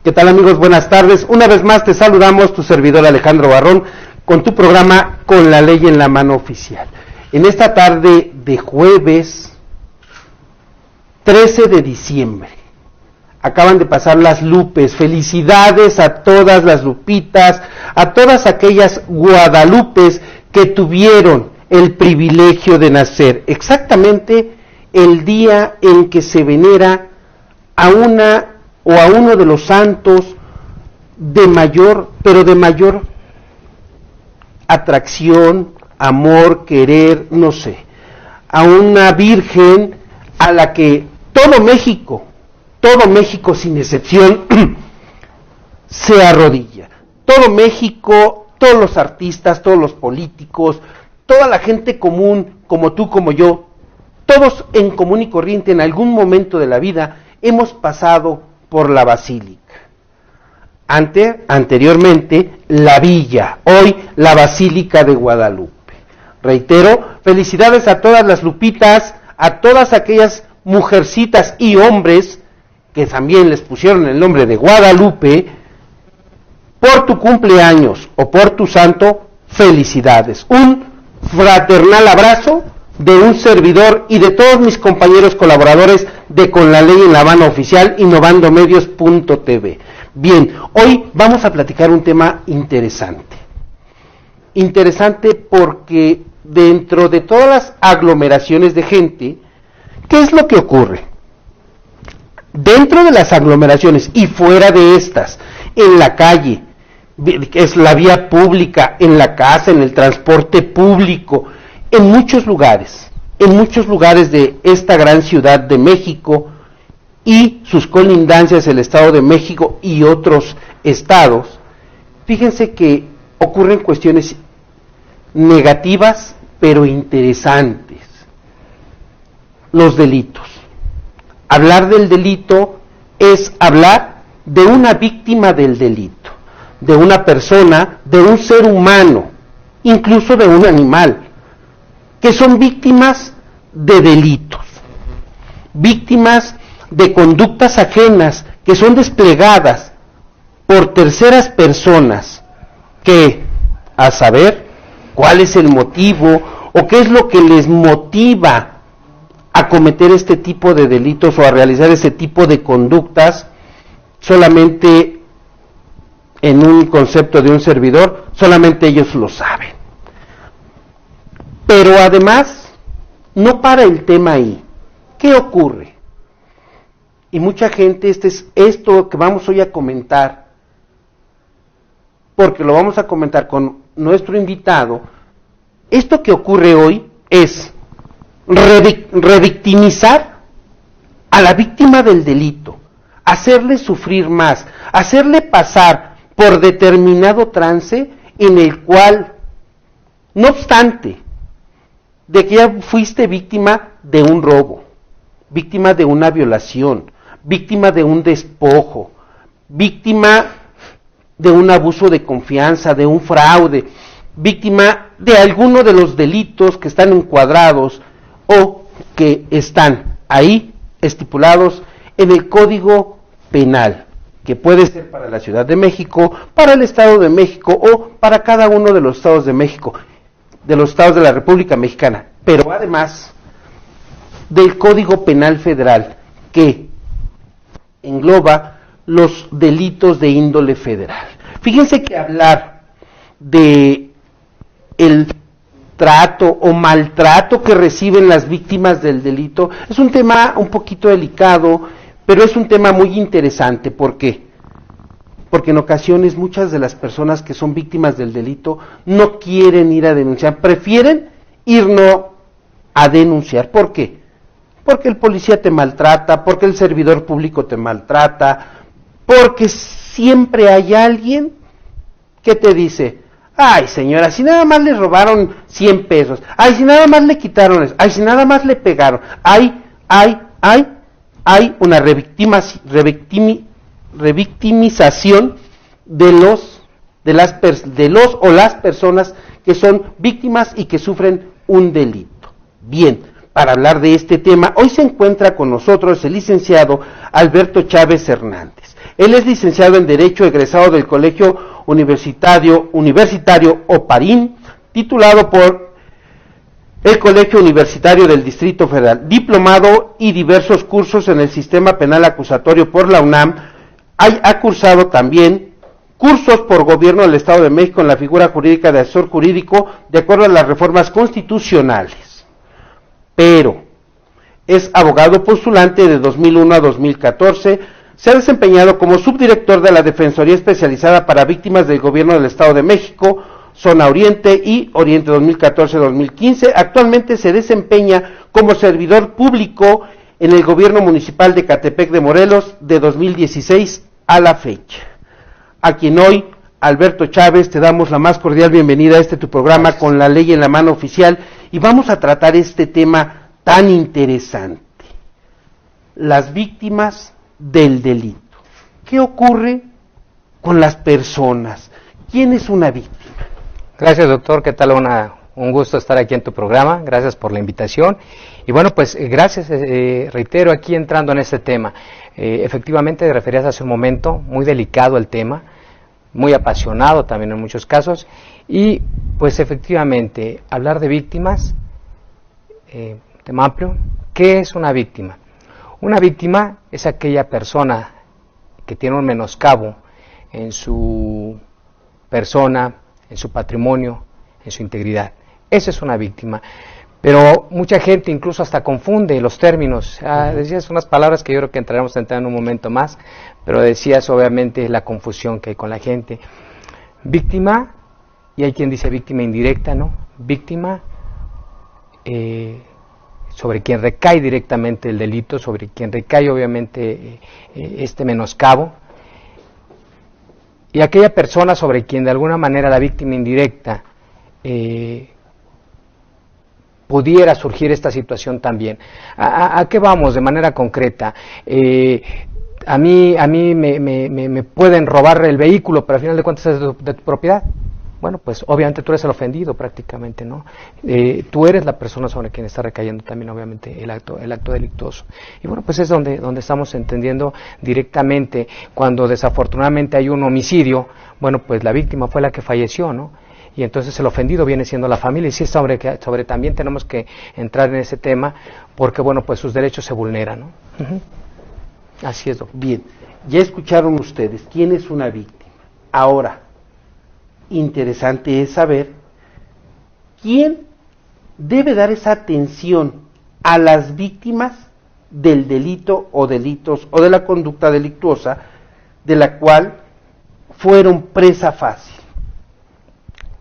¿Qué tal, amigos? Buenas tardes. Una vez más te saludamos, tu servidor Alejandro Barrón, con tu programa Con la Ley en la Mano Oficial. En esta tarde de jueves 13 de diciembre, acaban de pasar las Lupes. Felicidades a todas las Lupitas, a todas aquellas Guadalupes que tuvieron el privilegio de nacer exactamente el día en que se venera a una o a uno de los santos de mayor atracción, amor, querer, no sé, a una virgen a la que todo México sin excepción se arrodilla. Todo México, todos los artistas, todos los políticos, toda la gente común, como tú, como yo, todos en común y corriente en algún momento de la vida hemos pasado por la basílica. Anteriormente la villa, hoy la Basílica de Guadalupe. Reitero, felicidades a todas las Lupitas, a todas aquellas mujercitas y hombres que también les pusieron el nombre de Guadalupe por tu cumpleaños o por tu santo. Felicidades. Un fraternal abrazo de un servidor y de todos mis compañeros colaboradores de Con la Ley en la Mano Oficial, inovandomedios.tv. Bien, hoy vamos a platicar un tema interesante. Interesante porque dentro de todas las aglomeraciones de gente, ¿qué es lo que ocurre? Dentro de las aglomeraciones y fuera de estas, en la calle, que es la vía pública, en la casa, en el transporte público, en muchos lugares de esta gran ciudad de México y sus colindancias, el Estado de México y otros estados, fíjense que ocurren cuestiones negativas pero interesantes. Los delitos. Hablar del delito es hablar de una víctima del delito, de una persona, de un ser humano, incluso de un animal, que son víctimas de delitos, víctimas de conductas ajenas que son desplegadas por terceras personas que, a saber cuál es el motivo o qué es lo que les motiva a cometer este tipo de delitos o a realizar ese tipo de conductas, solamente en un concepto de un servidor, solamente ellos lo saben. Pero además, no para el tema ahí. ¿Qué ocurre? Y mucha gente, esto que vamos hoy a comentar, porque lo vamos a comentar con nuestro invitado, esto que ocurre hoy es revictimizar a la víctima del delito, hacerle sufrir más, hacerle pasar por determinado trance en el cual, no obstante, de que ya fuiste víctima de un robo, víctima de una violación, víctima de un despojo, víctima de un abuso de confianza, de un fraude, víctima de alguno de los delitos que están encuadrados o que están ahí estipulados en el Código Penal, que puede ser para la Ciudad de México, para el Estado de México o para cada uno de los estados de México, de los estados de la República Mexicana, pero además del Código Penal Federal, que engloba los delitos de índole federal. Fíjense que hablar de el trato o maltrato que reciben las víctimas del delito es un tema un poquito delicado, pero es un tema muy interesante. ¿Por qué? Porque en ocasiones muchas de las personas que son víctimas del delito no quieren ir a denunciar, prefieren ir no a denunciar. ¿Por qué? Porque el policía te maltrata, porque el servidor público te maltrata, porque siempre hay alguien que te dice: ay, señora, si nada más le robaron 100 pesos, ay, si nada más le quitaron eso, ay, si nada más le pegaron, hay una revictimización de los o las personas que son víctimas y que sufren un delito. Bien, para hablar de este tema, hoy se encuentra con nosotros el licenciado Alberto Chávez Hernández. Él es licenciado en Derecho, egresado del Colegio Universitario Oparín, titulado por el Colegio Universitario del Distrito Federal, diplomado y diversos cursos en el Sistema Penal Acusatorio por la UNAM. Ha cursado también cursos por Gobierno del Estado de México en la figura jurídica de asesor jurídico de acuerdo a las reformas constitucionales. Pero es abogado postulante de 2001 a 2014, se ha desempeñado como subdirector de la Defensoría Especializada para Víctimas del Gobierno del Estado de México, Zona Oriente y Oriente 2014-2015. Actualmente se desempeña como servidor público en el Gobierno Municipal de Catepec de Morelos de 2016 a la fecha. A quien hoy, Alberto Chávez, te damos la más cordial bienvenida a este tu programa Con la Ley en la Mano Oficial, y vamos a tratar este tema tan interesante: las víctimas del delito. ¿Qué ocurre con las personas? ¿Quién es una víctima? Gracias, doctor. ¿Qué tal? Un gusto estar aquí en tu programa. Gracias por la invitación. Y bueno, pues gracias, reitero, aquí entrando en este tema. Efectivamente, te referías hace un momento, muy delicado el tema, muy apasionado también en muchos casos. Y pues efectivamente, hablar de víctimas, tema amplio. ¿Qué es una víctima? Una víctima es aquella persona que tiene un menoscabo en su persona, en su patrimonio, en su integridad. Esa es una víctima. Pero mucha gente incluso hasta confunde los términos. Decías unas palabras que yo creo que entraremos a entrar en un momento más, pero decías obviamente la confusión que hay con la gente. Víctima, y hay quien dice víctima indirecta, ¿no? Víctima sobre quien recae directamente el delito, sobre quien recae obviamente este menoscabo, y aquella persona sobre quien de alguna manera la víctima indirecta pudiera surgir esta situación también. ¿A qué vamos de manera concreta? A mí me pueden robar el vehículo, pero al final de cuentas es de tu propiedad. Bueno, pues obviamente tú eres el ofendido prácticamente, ¿no? Tú eres la persona sobre quien está recayendo también obviamente el acto delictuoso. Y bueno, pues es donde estamos entendiendo directamente cuando desafortunadamente hay un homicidio. Bueno, pues la víctima fue la que falleció, ¿no? Y entonces el ofendido viene siendo la familia, y sí, sobre también tenemos que entrar en ese tema, porque bueno, pues sus derechos se vulneran, ¿no? Así es, doctor. Bien, ya escucharon ustedes quién es una víctima. Ahora, interesante es saber quién debe dar esa atención a las víctimas del delito o delitos o de la conducta delictuosa de la cual fueron presa fácil.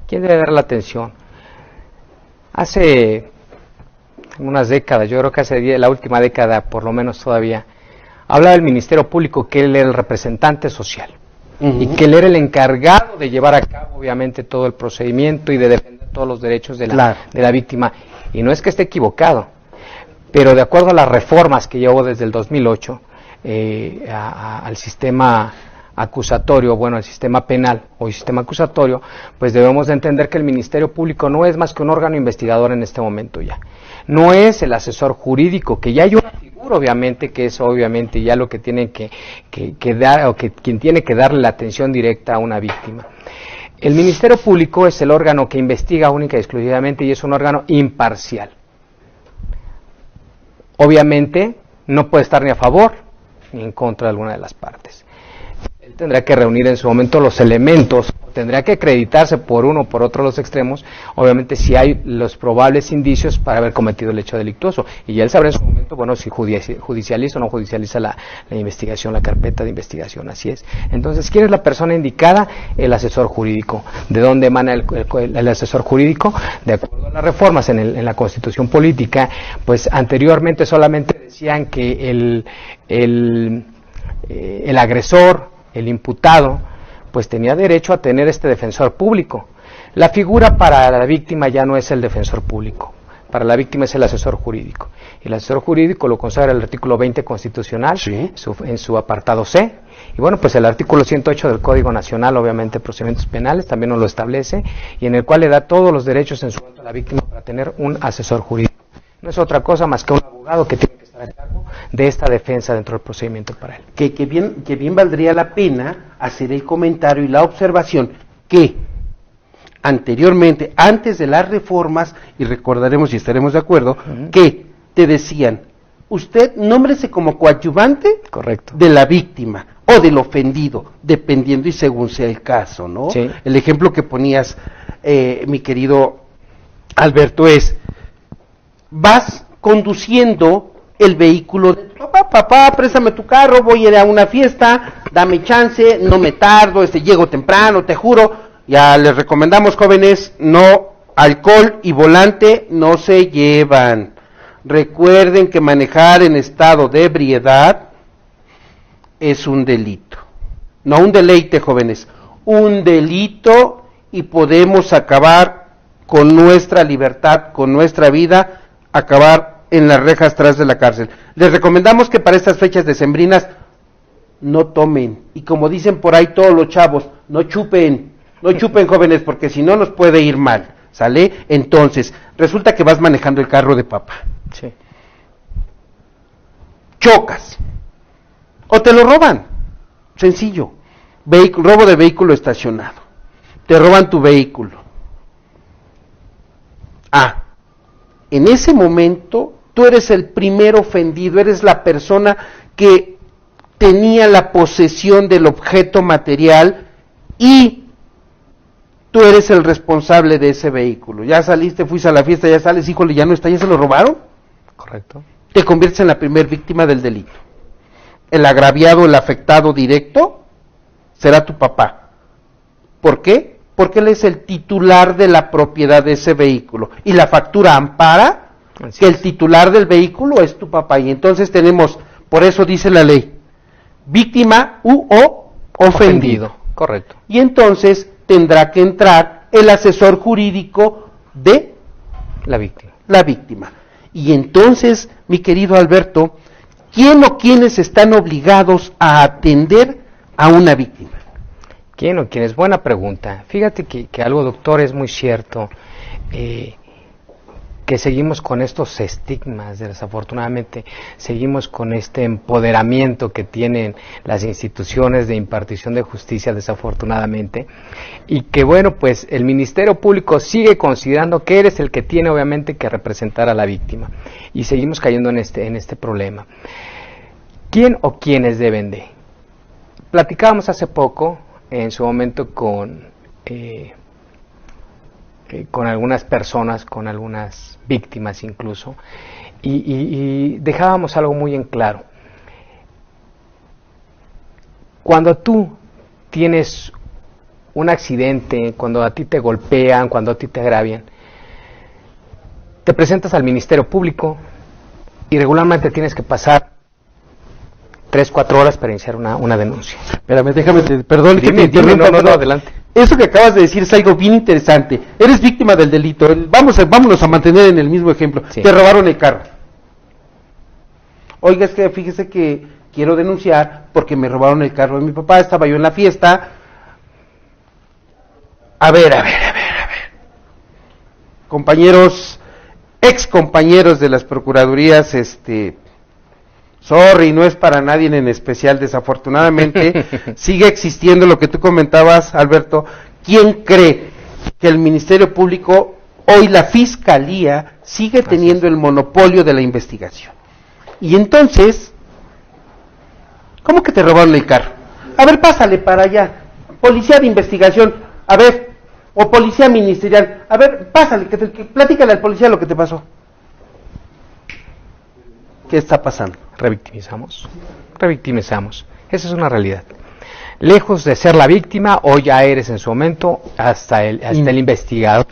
¿Quién debe dar la atención? Hace unas décadas, yo creo que hace la última década por lo menos todavía, hablaba el Ministerio Público que él era el representante social. Y que él era el encargado de llevar a cabo obviamente todo el procedimiento y de defender todos los derechos de la víctima. Y no es que esté equivocado, pero de acuerdo a las reformas que llevó desde el 2008 al sistema acusatorio, bueno, al sistema penal o el sistema acusatorio, pues debemos de entender que el Ministerio Público no es más que un órgano investigador en este momento ya. No es el asesor jurídico, que ya hay una figura obviamente que es obviamente ya lo que tiene que dar, o que quien tiene que darle la atención directa a una víctima. El Ministerio Público es el órgano que investiga única y exclusivamente, y es un órgano imparcial. Obviamente no puede estar ni a favor ni en contra de alguna de las partes. Él tendrá que reunir en su momento los elementos, tendrá que acreditarse por uno o por otro de los extremos, obviamente si hay los probables indicios para haber cometido el hecho delictuoso, y ya él sabrá en su momento, bueno, si judicializa o no judicializa la investigación, la carpeta de investigación, así es. Entonces, ¿quién es la persona indicada? El asesor jurídico. ¿De dónde emana el asesor jurídico? De acuerdo a las reformas en la Constitución Política, pues anteriormente solamente decían que el agresor, el imputado, pues tenía derecho a tener este defensor público. La figura para la víctima ya no es el defensor público, para la víctima es el asesor jurídico. Y el asesor jurídico lo consagra el artículo 20 constitucional, ¿sí?, en su apartado C. Y bueno, pues el artículo 108 del Código Nacional, obviamente, de Procedimientos Penales, también nos lo establece, y en el cual le da todos los derechos en su momento a la víctima para tener un asesor jurídico. No es otra cosa más que un abogado que tiene que estar a cargo de esta defensa dentro del procedimiento para él. Que bien valdría la pena hacer el comentario y la observación que anteriormente, antes de las reformas, y recordaremos y estaremos de acuerdo, que te decían, usted nómbrese como coadyuvante Correcto. de la víctima o del ofendido, dependiendo y según sea el caso, ¿no? Sí. El ejemplo que ponías, mi querido Alberto, es, vas conduciendo el vehículo de tu papá, préstame tu carro, voy a ir a una fiesta, dame chance, no me tardo, llego temprano, te juro. Ya les recomendamos, jóvenes, no, alcohol y volante no se llevan. Recuerden que manejar en estado de ebriedad es un delito. No un deleite, jóvenes, un delito, y podemos acabar con nuestra libertad, con nuestra vida, acabar en las rejas tras de la cárcel. Les recomendamos que para estas fechas decembrinas no tomen, y como dicen por ahí todos los chavos, no chupen, jóvenes, porque si no nos puede ir mal, ¿sale? Entonces, resulta que vas manejando el carro de papá. Sí. Chocas. O te lo roban. Sencillo. Robo de vehículo estacionado. Te roban tu vehículo. En ese momento, tú eres el primer ofendido, eres la persona que tenía la posesión del objeto material y tú eres el responsable de ese vehículo. Ya saliste, fuiste a la fiesta, ya sales, híjole, ya no está, ya se lo robaron. Correcto. Te conviertes en la primer víctima del delito. El agraviado, el afectado directo, será tu papá. ¿Por qué? Porque él es el titular de la propiedad de ese vehículo. Y la factura ampara que el titular del vehículo es tu papá. Y entonces tenemos, por eso dice la ley, víctima o ofendido. Correcto. Y entonces tendrá que entrar el asesor jurídico de la víctima. Y entonces, mi querido Alberto, ¿quién o quiénes están obligados a atender a una víctima? ¿Quién o quién? Es buena pregunta. Fíjate que algo, doctor, es muy cierto, que seguimos con estos estigmas, desafortunadamente, seguimos con este empoderamiento que tienen las instituciones de impartición de justicia, desafortunadamente, y que bueno, pues el Ministerio Público sigue considerando que eres el que tiene obviamente que representar a la víctima, y seguimos cayendo en este problema. ¿Quién o quiénes deben de? Platicábamos hace poco, en su momento, con algunas personas, con algunas víctimas incluso, y dejábamos algo muy en claro. Cuando tú tienes un accidente, cuando a ti te golpean, cuando a ti te agravian, te presentas al Ministerio Público y regularmente tienes que pasar 3-4 horas para iniciar una denuncia. Espérame, perdón que te interrumpa. No, adelante. Eso que acabas de decir es algo bien interesante. Eres víctima del delito. Vámonos a mantener en el mismo ejemplo. Sí. Te robaron el carro. Oiga, es que fíjese que quiero denunciar porque me robaron el carro de mi papá. Estaba yo en la fiesta. A ver. Compañeros, ex compañeros de las procuradurías, sorry, no es para nadie en especial, desafortunadamente sigue existiendo lo que tú comentabas, Alberto. ¿Quién cree que el Ministerio Público, hoy la Fiscalía, sigue teniendo el monopolio de la investigación? Y entonces, ¿cómo que te robaron el carro? A ver, pásale para allá, policía de investigación, a ver, o policía ministerial, a ver, pásale, que platícale al policía lo que te pasó. ¿Qué está pasando? Revictimizamos. Esa es una realidad. Lejos de ser la víctima, hoy ya eres en su momento hasta el investigador.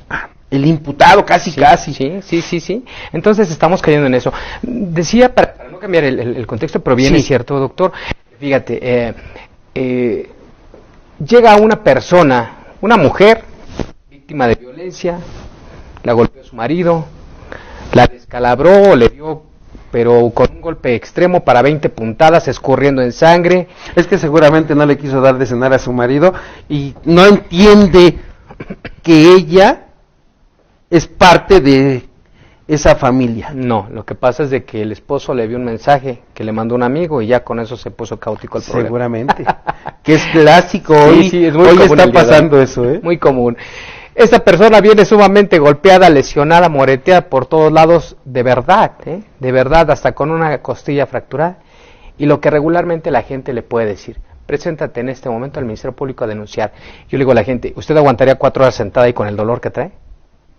El imputado, casi. Sí. Entonces estamos cayendo en eso. Decía, para no cambiar el contexto, pero bien es cierto, doctor. Fíjate, llega una persona, una mujer, víctima de violencia, la golpeó a su marido, la descalabró, le dio, pero con un golpe extremo, para 20 puntadas, escurriendo en sangre. Es que seguramente no le quiso dar de cenar a su marido y no entiende que ella es parte de esa familia. No, lo que pasa es de que el esposo le vio un mensaje que le mandó un amigo y ya con eso se puso caótico el problema. Seguramente. Que es clásico Sí, hoy. sí, es muy hoy común está pasando hoy. eso, ¿eh? Muy común. Esta persona viene sumamente golpeada, lesionada, moreteada por todos lados, de verdad, de verdad, hasta con una costilla fracturada. Y lo que regularmente la gente le puede decir: preséntate en este momento al Ministerio Público a denunciar. Yo le digo a la gente: ¿usted aguantaría 4 horas sentada ahí con el dolor que trae?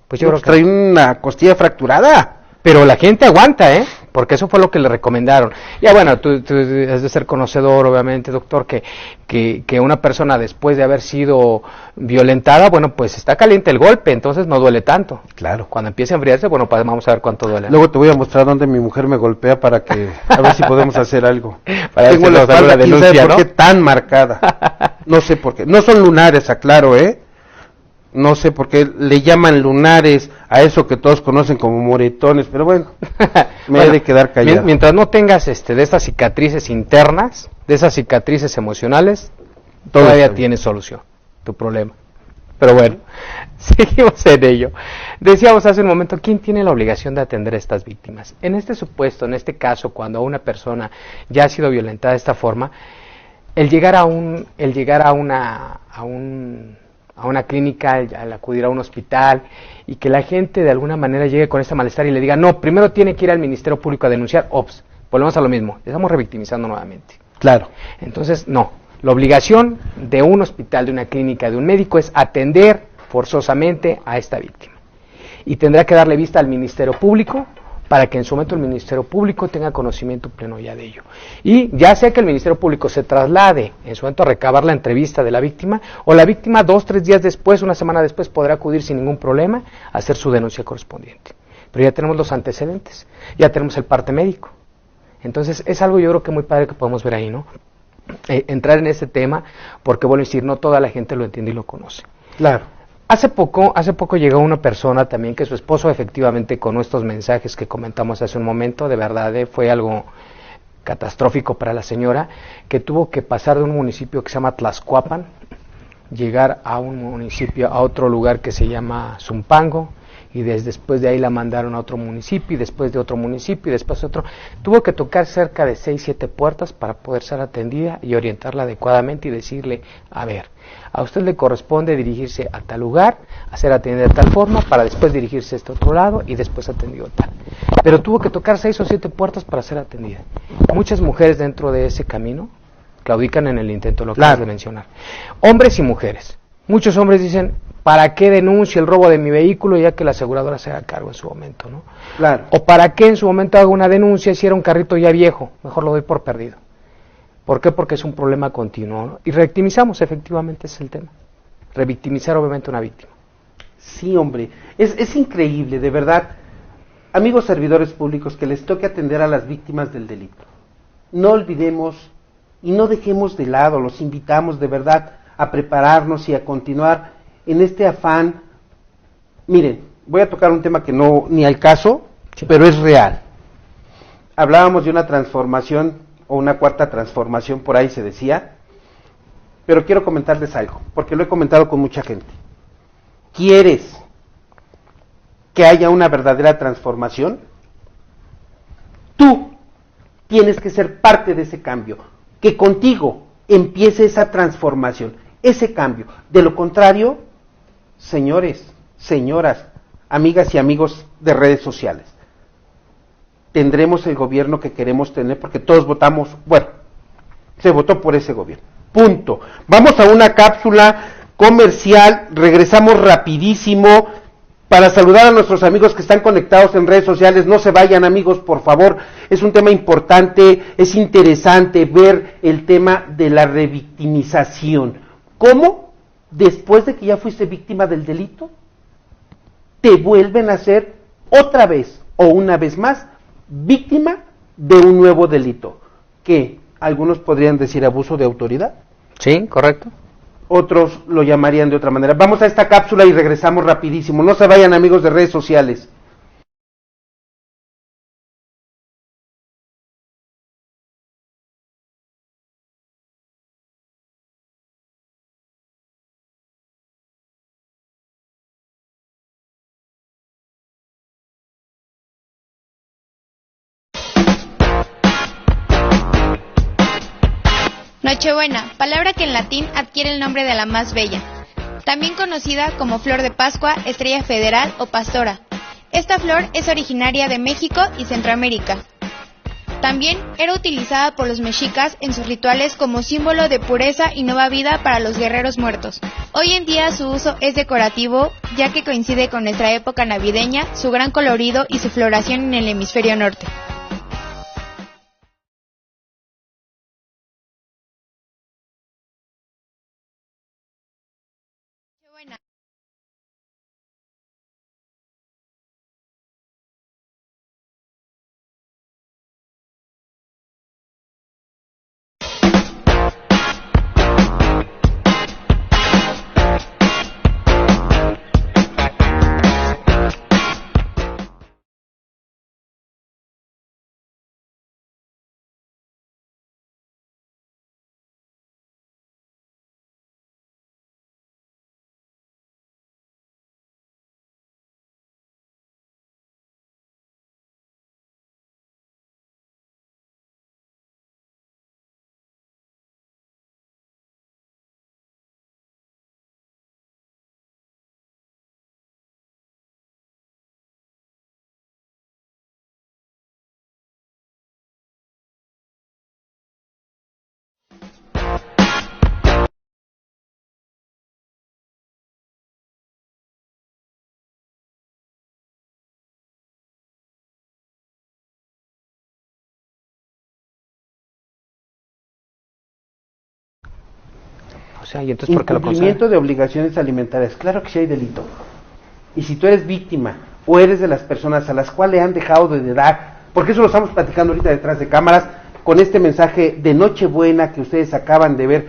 Pues yo creo que trae una costilla fracturada. Pero la gente aguanta, porque eso fue lo que le recomendaron. Ya bueno, tú has de ser conocedor, obviamente, doctor, que una persona después de haber sido violentada, bueno, pues está caliente el golpe, entonces no duele tanto. Claro. Cuando empiece a enfriarse, bueno, pues vamos a ver cuánto duele. Luego te voy a mostrar dónde mi mujer me golpea para que, a ver si podemos hacer algo. Tengo la espalda, denuncia, ¿quién sabe ¿no? por qué tan marcada? No sé por qué. No son lunares, aclaro, No sé por qué le llaman lunares a eso que todos conocen como moretones, pero bueno, me he de quedar callado. Mientras no tengas de esas cicatrices internas, de esas cicatrices emocionales, todavía tienes solución tu problema. Pero bueno, seguimos en ello. Decíamos hace un momento, ¿quién tiene la obligación de atender a estas víctimas? En este supuesto, en este caso, cuando una persona ya ha sido violentada de esta forma, el llegar a una clínica, al acudir a un hospital, y que la gente de alguna manera llegue con este malestar y le diga: no, primero tiene que ir al Ministerio Público a denunciar. Ops, volvemos a lo mismo, estamos revictimizando nuevamente. Claro. Entonces, no, la obligación de un hospital, de una clínica, de un médico es atender forzosamente a esta víctima. Y tendrá que darle vista al Ministerio Público para que en su momento el Ministerio Público tenga conocimiento pleno ya de ello. Y ya sea que el Ministerio Público se traslade en su momento a recabar la entrevista de la víctima, o la víctima 2, 3 días después, una semana después, podrá acudir sin ningún problema a hacer su denuncia correspondiente. Pero ya tenemos los antecedentes, ya tenemos el parte médico. Entonces es algo, yo creo que muy padre que podemos ver ahí, ¿no? Entrar en ese tema, porque vuelvo a decir, no toda la gente lo entiende y lo conoce. Claro. Hace poco llegó una persona también que su esposo, efectivamente, con estos mensajes que comentamos hace un momento, de verdad fue algo catastrófico para la señora, que tuvo que pasar de un municipio que se llama Tlaxcuapan, llegar a un municipio, a otro lugar que se llama Zumpango, y después de ahí la mandaron a otro municipio, y después de otro municipio, y después otro. Tuvo que tocar cerca de 6, 7 puertas para poder ser atendida y orientarla adecuadamente y decirle: a ver, a usted le corresponde dirigirse a tal lugar, a ser atendida de tal forma, para después dirigirse a este otro lado y después atendido tal. Pero tuvo que tocar 6 o 7 puertas para ser atendida. Muchas mujeres dentro de ese camino claudican en el intento, lo que acabas de mencionar. Hombres y mujeres. Muchos hombres dicen: ¿para qué denuncio el robo de mi vehículo ya que la aseguradora se haga cargo en su momento, ¿no? Claro. O ¿para qué en su momento hago una denuncia si era un carrito ya viejo? Mejor lo doy por perdido. ¿Por qué? Porque es un problema continuo, ¿no? Y revictimizamos, efectivamente, ese es el tema. Revictimizar, obviamente, una víctima. Sí, hombre. Es increíble, de verdad. Amigos servidores públicos, que les toque atender a las víctimas del delito. No olvidemos y no dejemos de lado, los invitamos de verdad a prepararnos y a continuar en este afán. Miren, voy a tocar un tema que no ni al caso, sí, pero es real. Hablábamos de una transformación o una cuarta transformación, por ahí se decía, pero quiero comentarles algo, porque lo he comentado con mucha gente. ¿Quieres que haya una verdadera transformación? Tú tienes que ser parte de ese cambio, que contigo empiece esa transformación, ese cambio. De lo contrario, señores, señoras, amigas y amigos de redes sociales, tendremos el gobierno que queremos tener porque todos votamos, bueno, se votó por ese gobierno. Punto. Vamos a una cápsula comercial, regresamos rapidísimo para saludar a nuestros amigos que están conectados en redes sociales. No se vayan, amigos, por favor, es un tema importante, es interesante ver el tema de la revictimización. ¿Cómo? Después de que ya fuiste víctima del delito, te vuelven a ser otra vez o una vez más víctima de un nuevo delito, que algunos podrían decir abuso de autoridad. Sí, correcto. Otros lo llamarían de otra manera. Vamos a esta cápsula y regresamos rapidísimo. No se vayan, amigos de redes sociales. Nochebuena, palabra que en latín adquiere el nombre de la más bella, también conocida como flor de Pascua, estrella federal o pastora. Esta flor es originaria de México y Centroamérica. También era utilizada por los mexicas en sus rituales como símbolo de pureza y nueva vida para los guerreros muertos. Hoy en día su uso es decorativo, ya que coincide con nuestra época navideña, su gran colorido y su floración en el hemisferio norte. O sea, ¿y entonces por qué lo Incumplimiento de obligaciones alimentarias. Claro que sí hay delito. Y si tú eres víctima o eres de las personas a las cuales le han dejado de dar, porque eso lo estamos platicando ahorita detrás de cámaras, con este mensaje de Nochebuena que ustedes acaban de ver,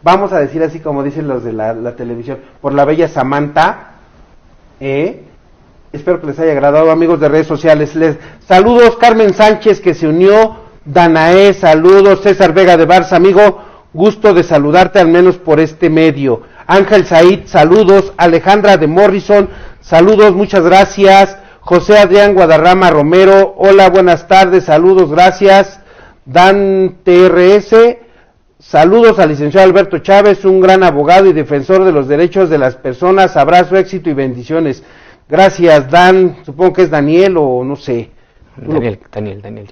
vamos a decir así como dicen los de la televisión, por la bella Samantha, espero que les haya agradado, amigos de redes sociales. Saludos Carmen Sánchez que se unió, Danae, saludos, César Vega de Barça, amigo, gusto de saludarte al menos por este medio. Ángel Said, saludos. Alejandra de Morrison, saludos, muchas gracias. José Adrián Guadarrama Romero, hola, buenas tardes, saludos, gracias. Dan TRS, saludos al licenciado Alberto Chávez, un gran abogado y defensor de los derechos de las personas, abrazo, éxito y bendiciones. Gracias, Dan, supongo que es Daniel o no sé. Daniel.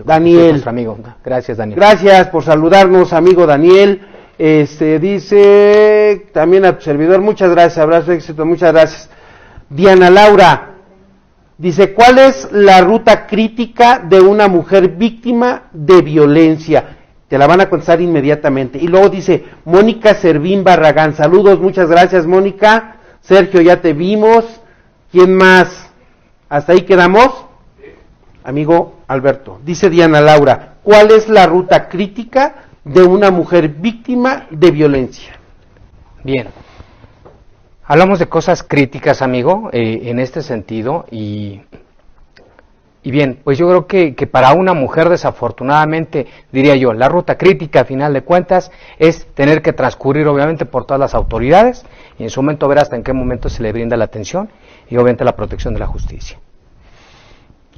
Daniel. Nuestro amigo. Gracias, Daniel. Gracias por saludarnos, amigo Daniel. Dice también a tu servidor, muchas gracias, abrazo, éxito, muchas gracias. Diana Laura dice, ¿cuál es la ruta crítica de una mujer víctima de violencia? Te la van a contestar inmediatamente. Y luego dice Mónica Servín Barragán, saludos, muchas gracias Mónica. Sergio, ya te vimos. ¿Quién más? ¿Hasta ahí quedamos? Amigo Alberto, dice Diana Laura, ¿cuál es la ruta crítica de una mujer víctima de violencia? Bien, hablamos de cosas críticas, amigo, en este sentido, y bien, pues yo creo que para una mujer desafortunadamente, diría yo, la ruta crítica a final de cuentas es tener que transcurrir obviamente por todas las autoridades y en su momento ver hasta en qué momento se le brinda la atención y obviamente la protección de la justicia.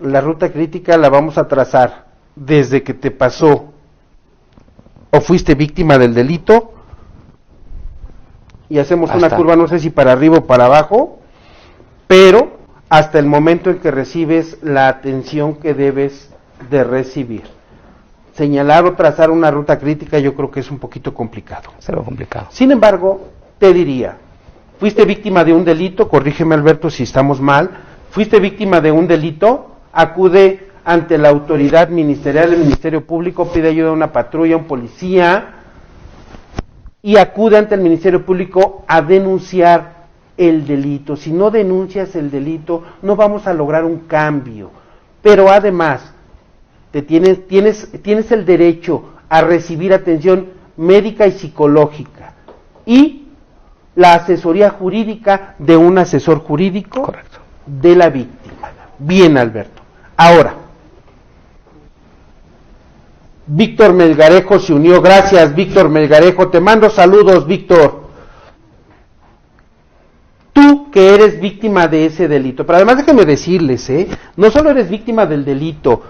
La ruta crítica la vamos a trazar desde que te pasó o fuiste víctima del delito y hacemos una curva, no sé si para arriba o para abajo, pero hasta el momento en que recibes la atención que debes de recibir. Señalar o trazar una ruta crítica yo creo que es un poquito complicado. Es algo complicado. Sin embargo, te diría, fuiste víctima de un delito, corrígeme Alberto si estamos mal, fuiste víctima de un delito, acude ante la autoridad ministerial, el Ministerio Público, pide ayuda a una patrulla, a un policía, y acude ante el Ministerio Público a denunciar el delito. Si no denuncias el delito, no vamos a lograr un cambio. Pero además, tienes el derecho a recibir atención médica y psicológica, y la asesoría jurídica de un asesor jurídico. Correcto. De la víctima. Bien, Alberto. Ahora, Víctor Melgarejo se unió. Gracias, Víctor Melgarejo. Te mando saludos, Víctor. Tú que eres víctima de ese delito, pero además déjenme decirles, no solo eres víctima del delito,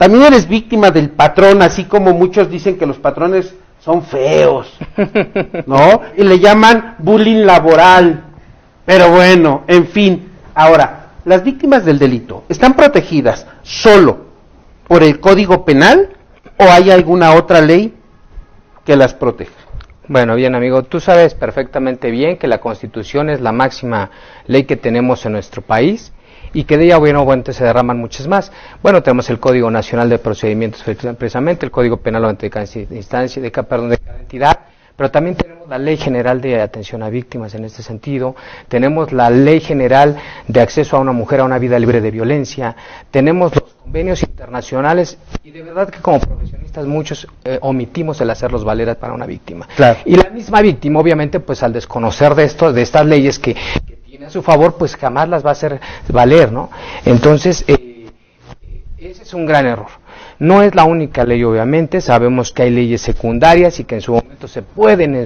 También eres víctima del patrón, así como muchos dicen que los patrones son feos, ¿no? Y le llaman bullying laboral. Pero bueno, en fin. Ahora, las víctimas del delito, ¿están protegidas solo por el Código Penal o hay alguna otra ley que las proteja? Bueno, bien, amigo, tú sabes perfectamente bien que la Constitución es la máxima ley que tenemos en nuestro país y que de ella, bueno, se derraman muchas más. Bueno, tenemos el Código Nacional de Procedimientos, precisamente, el Código Penal de cada instancia, de cada entidad, pero también tenemos la Ley General de Atención a Víctimas en este sentido, tenemos la Ley General de Acceso a una Mujer a una Vida Libre de Violencia, tenemos los convenios internacionales y de verdad que como profesionistas muchos omitimos el hacerlos valer para una víctima. Claro. Y la misma víctima, obviamente, pues al desconocer de estas leyes que tiene a su favor, pues jamás las va a hacer valer, ¿no? Entonces, ese es un gran error. No es la única ley, obviamente, sabemos que hay leyes secundarias y que en su momento se pueden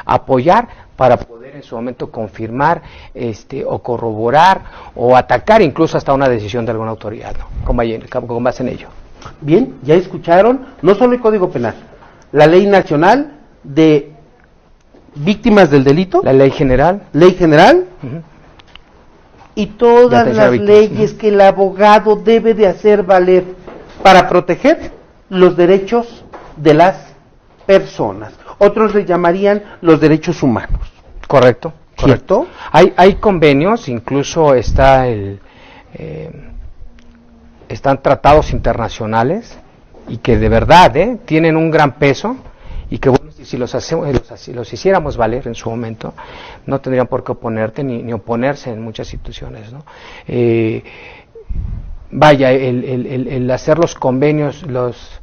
apoyar para poder en su momento confirmar o corroborar o atacar incluso hasta una decisión de alguna autoridad, ¿no? Con base en ello. Bien, ya escucharon, no solo el Código Penal, la Ley Nacional de Víctimas del Delito, La Ley General. Uh-huh. Y todas las leyes que el abogado debe de hacer valer para proteger los derechos de las personas. Otros le llamarían los derechos humanos. Correcto. ¿Cierto? Hay convenios, incluso están tratados internacionales y que de verdad tienen un gran peso y que bueno, si los hiciéramos valer en su momento, no tendrían por qué oponerte ni oponerse en muchas situaciones, ¿no? El hacer los convenios, los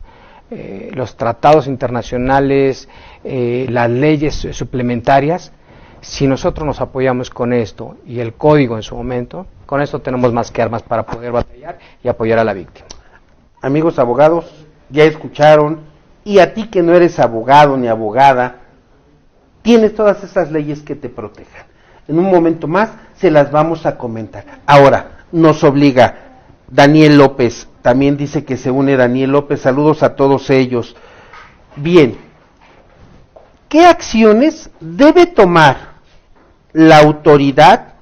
tratados internacionales, las leyes suplementarias, si nosotros nos apoyamos con esto y el código en su momento, con esto tenemos más que armas para poder batallar y apoyar a la víctima. Amigos abogados, ya escucharon, y a ti que no eres abogado ni abogada, tienes todas esas leyes que te protejan. En un momento más se las vamos a comentar. Ahora, nos obliga Daniel López, también dice que se une Daniel López, saludos a todos ellos. Bien, ¿qué acciones debe tomar la autoridad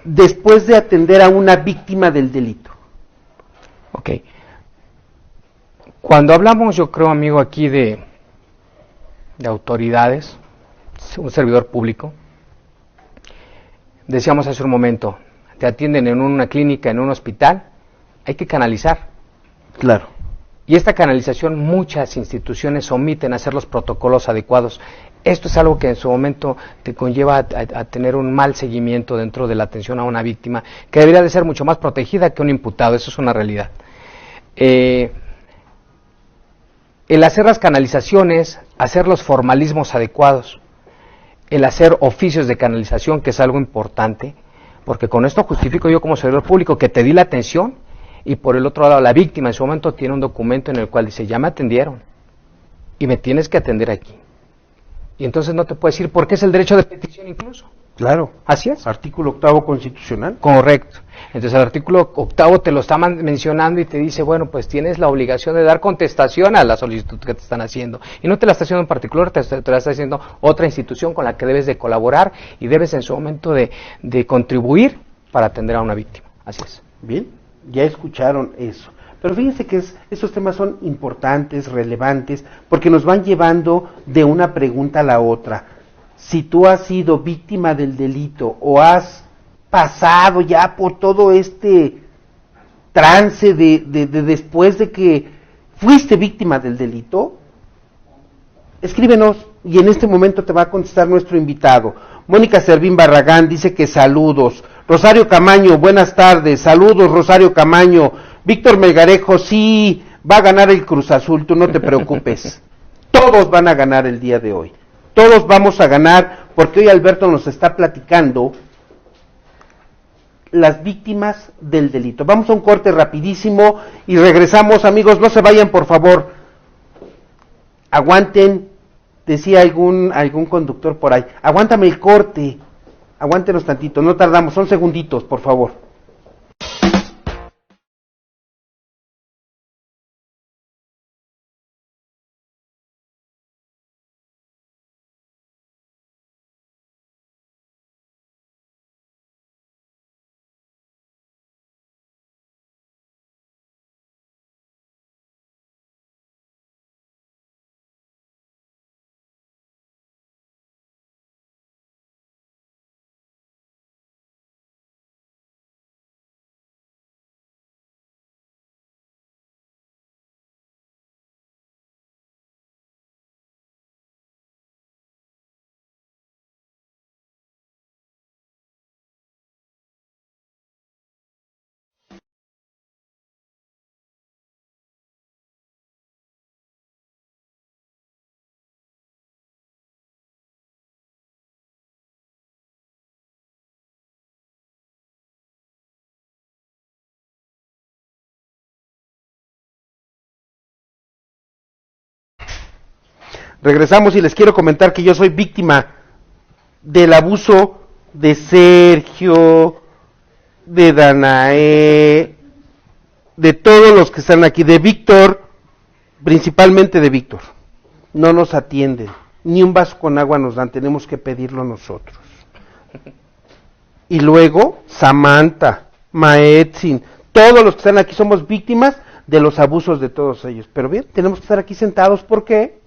después de atender a una víctima del delito? Ok. Cuando hablamos, yo creo, amigo, aquí de autoridades, un servidor público, decíamos hace un momento, te atienden en una clínica, en un hospital, hay que canalizar. Claro. Y esta canalización muchas instituciones omiten hacer los protocolos adecuados. Esto es algo que en su momento te conlleva a tener un mal seguimiento dentro de la atención a una víctima, que debería de ser mucho más protegida que un imputado, eso es una realidad. El hacer las canalizaciones, hacer los formalismos adecuados, el hacer oficios de canalización, que es algo importante, porque con esto justifico yo como servidor público que te di la atención y por el otro lado la víctima en su momento tiene un documento en el cual dice, ya me atendieron y me tienes que atender aquí. Y entonces no te puedes ir porque es el derecho de petición incluso. Claro. Así es. Artículo 8º constitucional. Correcto. Entonces el artículo 8º te lo está mencionando y te dice, bueno, pues tienes la obligación de dar contestación a la solicitud que te están haciendo. Y no te la está haciendo en particular, te la está haciendo otra institución con la que debes de colaborar y debes en su momento de contribuir para atender a una víctima. Así es. Bien, ya escucharon eso. Pero fíjense que esos temas son importantes, relevantes, porque nos van llevando de una pregunta a la otra. Si tú has sido víctima del delito o has pasado ya por todo este trance de después de que fuiste víctima del delito, escríbenos y en este momento te va a contestar nuestro invitado. Mónica Servín Barragán dice que saludos. Rosario Camaño, buenas tardes. Saludos, Rosario Camaño. Víctor Melgarejo, sí, va a ganar el Cruz Azul, tú no te preocupes. Todos van a ganar el día de hoy. Todos vamos a ganar, porque hoy Alberto nos está platicando las víctimas del delito. Vamos a un corte rapidísimo y regresamos, amigos, no se vayan, por favor. Aguanten, decía algún conductor por ahí, aguántame el corte, aguántenos tantito, no tardamos, son segunditos, por favor. Regresamos y les quiero comentar que yo soy víctima del abuso de Sergio, de Danae, de todos los que están aquí, de Víctor, principalmente de Víctor. No nos atienden, ni un vaso con agua nos dan, tenemos que pedirlo nosotros. Y luego Samantha, Maetzin, todos los que están aquí somos víctimas de los abusos de todos ellos. Pero bien, tenemos que estar aquí sentados, ¿por qué?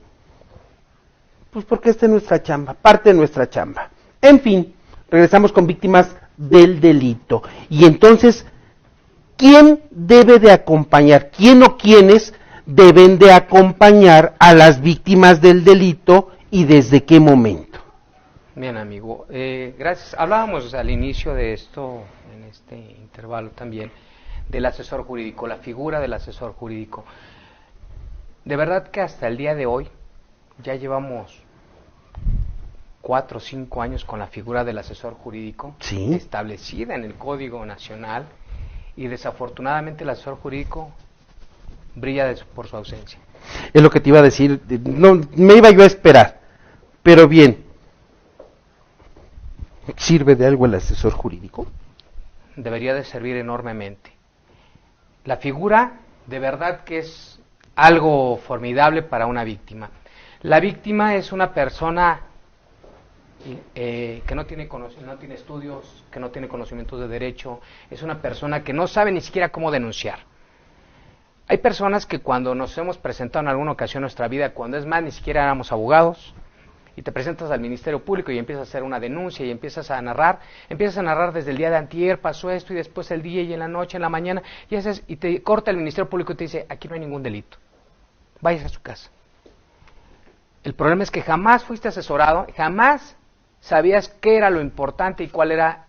Pues porque esta es nuestra chamba, parte de nuestra chamba. En fin, regresamos con víctimas del delito. Y entonces, ¿quién debe de acompañar? ¿Quién o quiénes deben de acompañar a las víctimas del delito y desde qué momento? Bien, amigo, gracias. Hablábamos al inicio de esto, en este intervalo también, del asesor jurídico, la figura del asesor jurídico. De verdad que hasta el día de hoy ya llevamos 4 o 5 años con la figura del asesor jurídico, ¿sí?, establecida en el Código Nacional, y desafortunadamente el asesor jurídico brilla por su ausencia. Es lo que te iba a decir, no me iba yo a esperar, pero bien, ¿sirve de algo el asesor jurídico? Debería de servir enormemente. La figura de verdad que es algo formidable para una víctima. La víctima es una persona que no tiene estudios, que no tiene conocimientos de derecho, es una persona que no sabe ni siquiera cómo denunciar. Hay personas que cuando nos hemos presentado en alguna ocasión en nuestra vida, cuando es más ni siquiera éramos abogados, y te presentas al Ministerio Público y empiezas a hacer una denuncia y empiezas a narrar desde el día de antier, pasó esto, y después el día y en la noche, en la mañana, y te corta el Ministerio Público y te dice, aquí no hay ningún delito, vayas a su casa. El problema es que jamás fuiste asesorado, jamás sabías qué era lo importante y cuál era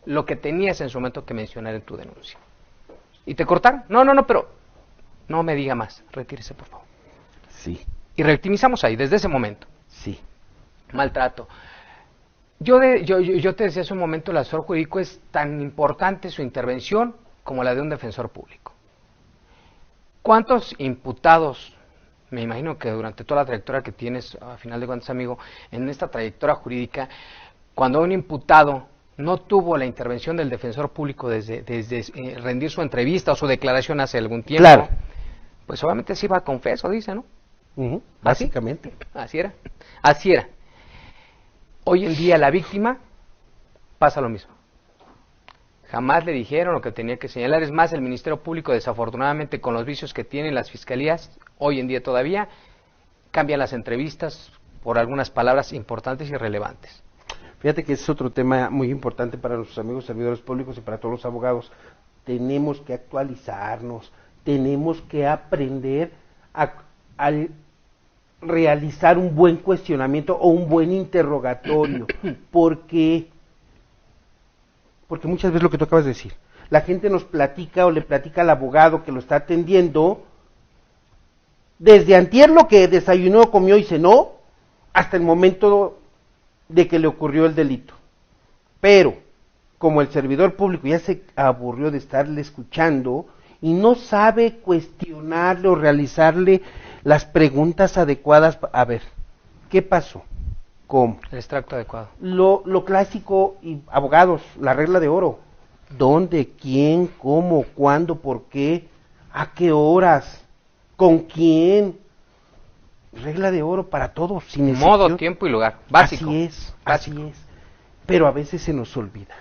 lo que tenías en su momento que mencionar en tu denuncia. Y te cortaron. No, pero no me diga más, retírese por favor. Sí. Y revictimizamos ahí, desde ese momento. Sí. Maltrato. Yo te decía hace un momento, el asesor jurídico es tan importante su intervención como la de un defensor público. ¿Cuántos imputados, me imagino que durante toda la trayectoria que tienes, a final de cuentas, amigo, en esta trayectoria jurídica, cuando un imputado no tuvo la intervención del defensor público desde rendir su entrevista o su declaración hace algún tiempo, claro, pues obviamente sí va confeso, dice, ¿no? Básicamente. Así era. Hoy en día la víctima pasa lo mismo. Jamás le dijeron lo que tenía que señalar. Es más, el Ministerio Público, desafortunadamente, con los vicios que tienen las fiscalías, hoy en día todavía, cambian las entrevistas por algunas palabras importantes y relevantes. Fíjate que es otro tema muy importante para nuestros amigos servidores públicos y para todos los abogados. Tenemos que actualizarnos, tenemos que aprender a realizar un buen cuestionamiento o un buen interrogatorio. Porque muchas veces lo que tú acabas de decir, la gente nos platica o le platica al abogado que lo está atendiendo desde antier lo que desayunó, comió y cenó hasta el momento de que le ocurrió el delito. Pero como el servidor público ya se aburrió de estarle escuchando y no sabe cuestionarle o realizarle las preguntas adecuadas, a ver, ¿qué pasó? ¿Cómo? El extracto adecuado. Lo clásico, y abogados, la regla de oro. ¿Dónde? ¿Quién? ¿Cómo? ¿Cuándo? ¿Por qué? ¿A qué horas? ¿Con quién? Regla de oro para todos. Sin modo, tiempo y lugar. Básico. Así es. Pero a veces se nos olvida.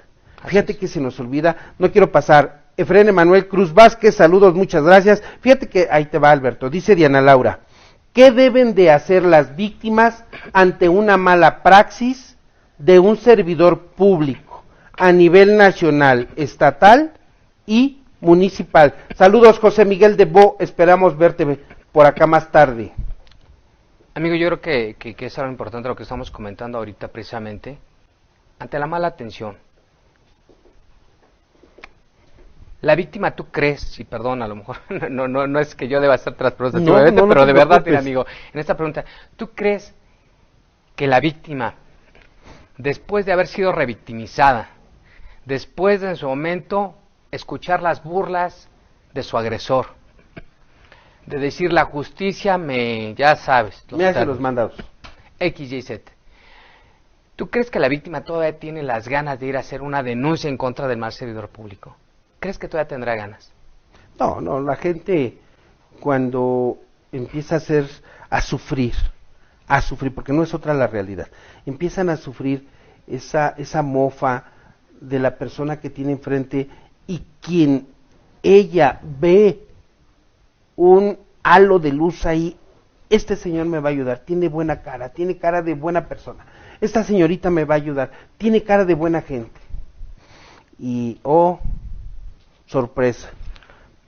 Fíjate que se nos olvida. No quiero pasar. Efrén Emanuel Cruz Vázquez, saludos, muchas gracias. Fíjate que ahí te va, Alberto. Dice Diana Laura, ¿qué deben de hacer las víctimas ante una mala praxis de un servidor público a nivel nacional, estatal y municipal? Saludos, José Miguel de Bo, esperamos verte por acá más tarde. Amigo, yo creo que es algo importante lo que estamos comentando ahorita precisamente. Ante la mala atención, la víctima, ¿tú crees? Y perdón, a lo mejor no es que yo deba hacer tras preguntas, pero de verdad, mira, amigo, en esta pregunta, ¿tú crees que la víctima, después de haber sido revictimizada, después de en su momento escuchar las burlas de su agresor, de decir la justicia ya sabes. Me hace los mandados. X, Y, Z. ¿Tú crees que la víctima todavía tiene las ganas de ir a hacer una denuncia en contra del mal servidor público? ¿Crees que todavía tendrá ganas? No, la gente cuando empieza a sufrir, porque no es otra la realidad, empiezan a sufrir esa mofa de la persona que tiene enfrente y quien ella ve un halo de luz ahí, este señor me va a ayudar, tiene buena cara, tiene cara de buena persona, esta señorita me va a ayudar, tiene cara de buena gente. Y, oh, sorpresa,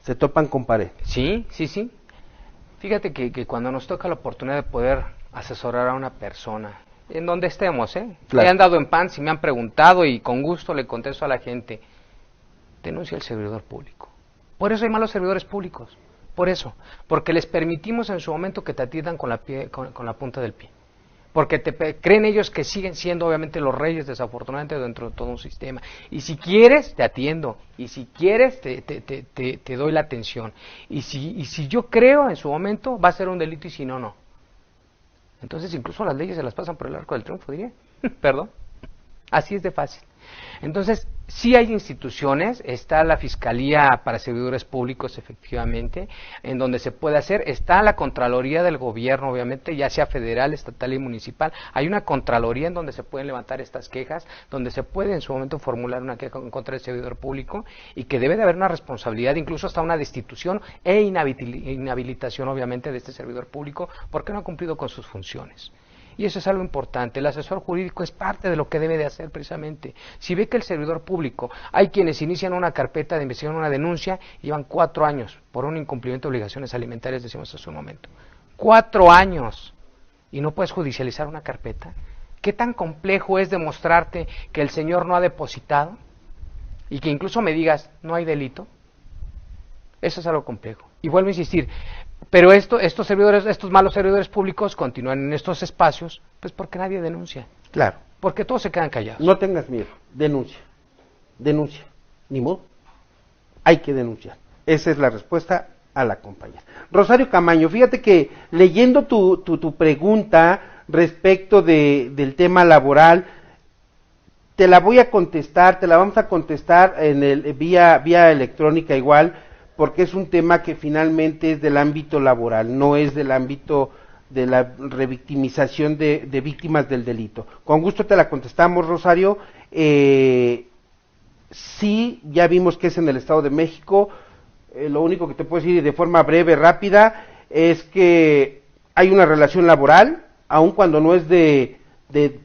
se topan con pared. Sí. Fíjate que cuando nos toca la oportunidad de poder asesorar a una persona, en donde estemos, Claro. Me han dado en pan, si me han preguntado y con gusto le contesto a la gente, denuncia al servidor público. Por eso hay malos servidores públicos, por eso, porque les permitimos en su momento que te atiendan con la punta del pie. Porque creen ellos que siguen siendo obviamente los reyes, desafortunadamente, dentro de todo un sistema. Y si quieres, te atiendo. Y si quieres, te doy la atención. Y si yo creo en su momento, va a ser un delito y si no, no. Entonces incluso las leyes se las pasan por el arco del triunfo, diría. Perdón. Así es de fácil. Entonces, sí hay instituciones, está la Fiscalía para Servidores Públicos, efectivamente, en donde se puede hacer, está la Contraloría del Gobierno, obviamente, ya sea federal, estatal y municipal, hay una Contraloría en donde se pueden levantar estas quejas, donde se puede en su momento formular una queja en contra del servidor público, y que debe de haber una responsabilidad, incluso hasta una destitución e inhabilitación, obviamente, de este servidor público, porque no ha cumplido con sus funciones. Y eso es algo importante. El asesor jurídico es parte de lo que debe de hacer precisamente. Si ve que el servidor público, hay quienes inician una carpeta de investigación, una denuncia, y llevan 4 años por un incumplimiento de obligaciones alimentarias, decimos hace un momento. 4 años. ¿Y no puedes judicializar una carpeta? ¿Qué tan complejo es demostrarte que el señor no ha depositado? Y que incluso me digas, no hay delito. Eso es algo complejo. Y vuelvo a insistir, pero estos malos servidores públicos continúan en estos espacios, pues porque nadie denuncia. Claro. Porque todos se quedan callados. No tengas miedo, denuncia, ni modo, hay que denunciar. Esa es la respuesta a la compañera. Rosario Camaño, fíjate que leyendo tu pregunta respecto del tema laboral, te la voy a contestar, te la vamos a contestar vía electrónica igual, porque es un tema que finalmente es del ámbito laboral, no es del ámbito de la revictimización de víctimas del delito. Con gusto te la contestamos, Rosario. Sí, ya vimos que es en el Estado de México. Lo único que te puedo decir de forma breve, rápida, es que hay una relación laboral, aun cuando no es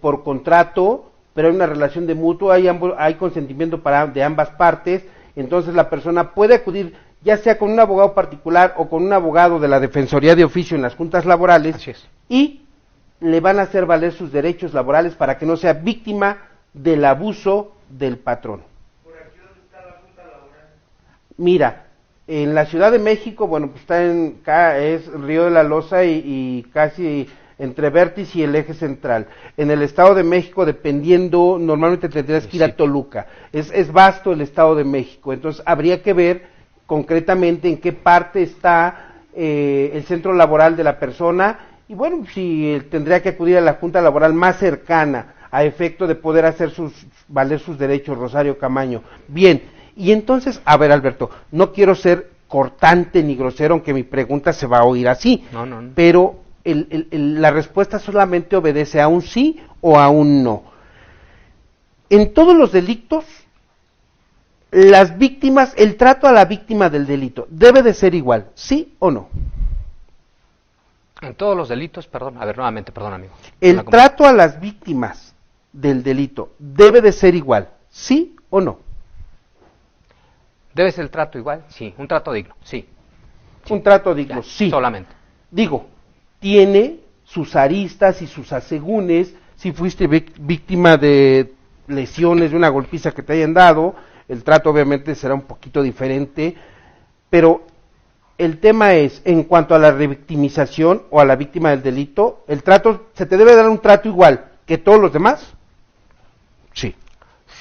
por contrato, pero hay una relación de mutuo, hay consentimiento de ambas partes, entonces la persona puede acudir ya sea con un abogado particular o con un abogado de la Defensoría de Oficio en las juntas laborales, y le van a hacer valer sus derechos laborales para que no sea víctima del abuso del patrón. ¿Por aquí dónde está la junta laboral? Mira, en la Ciudad de México, bueno, pues es Río de la Loza y casi entre Vértiz y el Eje Central. En el Estado de México, dependiendo, normalmente tendrías que ir a Toluca. Es vasto el Estado de México, entonces habría que ver concretamente en qué parte está el centro laboral de la persona, y bueno, si tendría que acudir a la junta laboral más cercana a efecto de poder hacer valer sus derechos, Rosario Camaño. Bien, y entonces, a ver, Alberto, no quiero ser cortante ni grosero, aunque mi pregunta se va a oír así, No. pero la respuesta solamente obedece a un sí o a un no. En todos los delitos, las víctimas, el trato a la víctima del delito debe de ser igual, ¿sí o no? En todos los delitos, perdón, amigo. El trato a las víctimas del delito debe de ser igual, ¿sí o no? ¿Debe ser el trato igual? Sí. ¿Un trato digno? Sí. Un trato digno, Ya, sí. solamente. Digo, tiene sus aristas y sus asegúnes, si fuiste víctima de lesiones, de una golpiza que te hayan dado, el trato obviamente será un poquito diferente, pero el tema es, en cuanto a la revictimización o a la víctima del delito, el trato, ¿se te debe dar un trato igual que todos los demás? Sí.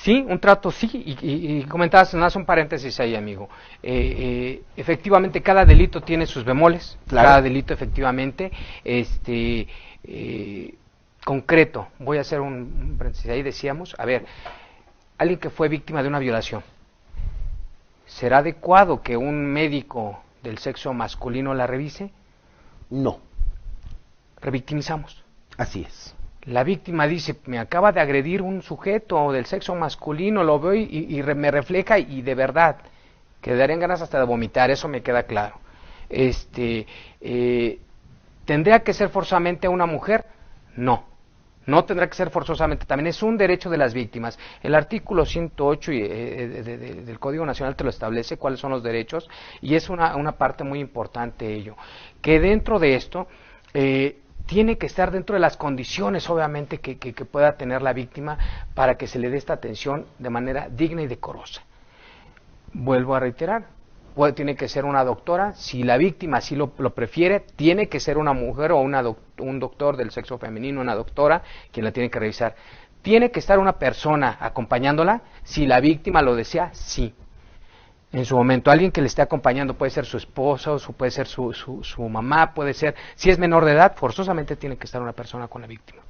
Sí, un trato sí, y comentabas, no hace un paréntesis ahí, amigo. Efectivamente, cada delito tiene sus bemoles, Claro. cada delito efectivamente, concreto. Voy a hacer un paréntesis ahí, decíamos, a ver, alguien que fue víctima de una violación, ¿será adecuado que un médico del sexo masculino la revise? No, Revictimizamos. así es. La víctima dice, me acaba de agredir un sujeto del sexo masculino, lo veo me refleja y de verdad, que darían ganas hasta de vomitar, eso me queda claro. ¿Tendría que ser forzosamente una mujer? No, no tendrá que ser forzosamente, también es un derecho de las víctimas. El artículo 108 del Código Nacional te lo establece, cuáles son los derechos, y es una parte muy importante ello, que dentro de esto, tiene que estar dentro de las condiciones, obviamente, que pueda tener la víctima para que se le dé esta atención de manera digna y decorosa. Vuelvo a reiterar, tiene que ser una doctora, si la víctima así lo prefiere, tiene que ser una mujer o un doctor del sexo femenino, una doctora, quien la tiene que revisar. Tiene que estar una persona acompañándola, si la víctima lo desea, sí. En su momento, alguien que le esté acompañando, puede ser su esposo, puede ser su mamá, puede ser, si es menor de edad, forzosamente tiene que estar una persona con la víctima.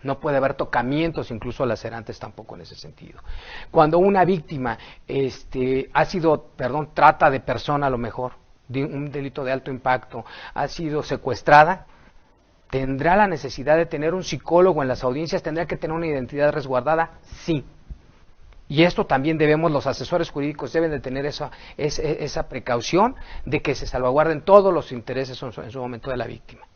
No puede haber tocamientos, incluso lacerantes tampoco en ese sentido. Cuando una víctima ha sido, trata de persona a lo mejor, de un delito de alto impacto, ha sido secuestrada, ¿tendrá la necesidad de tener un psicólogo en las audiencias? ¿Tendrá que tener una identidad resguardada? Sí. Y esto también los asesores jurídicos deben de tener esa precaución de que se salvaguarden todos los intereses en su momento de la víctima.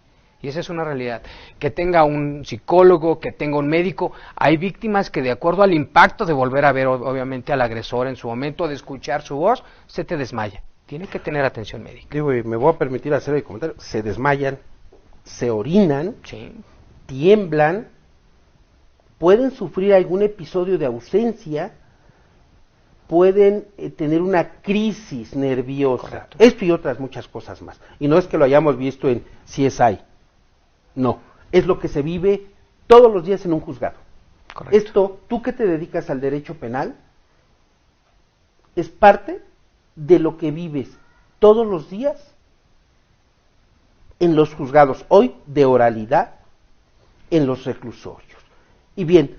Y esa es una realidad. Que tenga un psicólogo, que tenga un médico. Hay víctimas que de acuerdo al impacto de volver a ver obviamente al agresor en su momento, de escuchar su voz, se te desmaya. Tiene que tener atención médica. Digo, y me voy a permitir hacer el comentario, se desmayan, se orinan, Sí. tiemblan, pueden sufrir algún episodio de ausencia, pueden tener una crisis nerviosa. Correcto. Esto y otras muchas cosas más. Y no es que lo hayamos visto en CSI, no, es lo que se vive todos los días en un juzgado. Correcto. Esto, tú que te dedicas al derecho penal, es parte de lo que vives todos los días en los juzgados, hoy de oralidad, en los reclusorios. Y bien,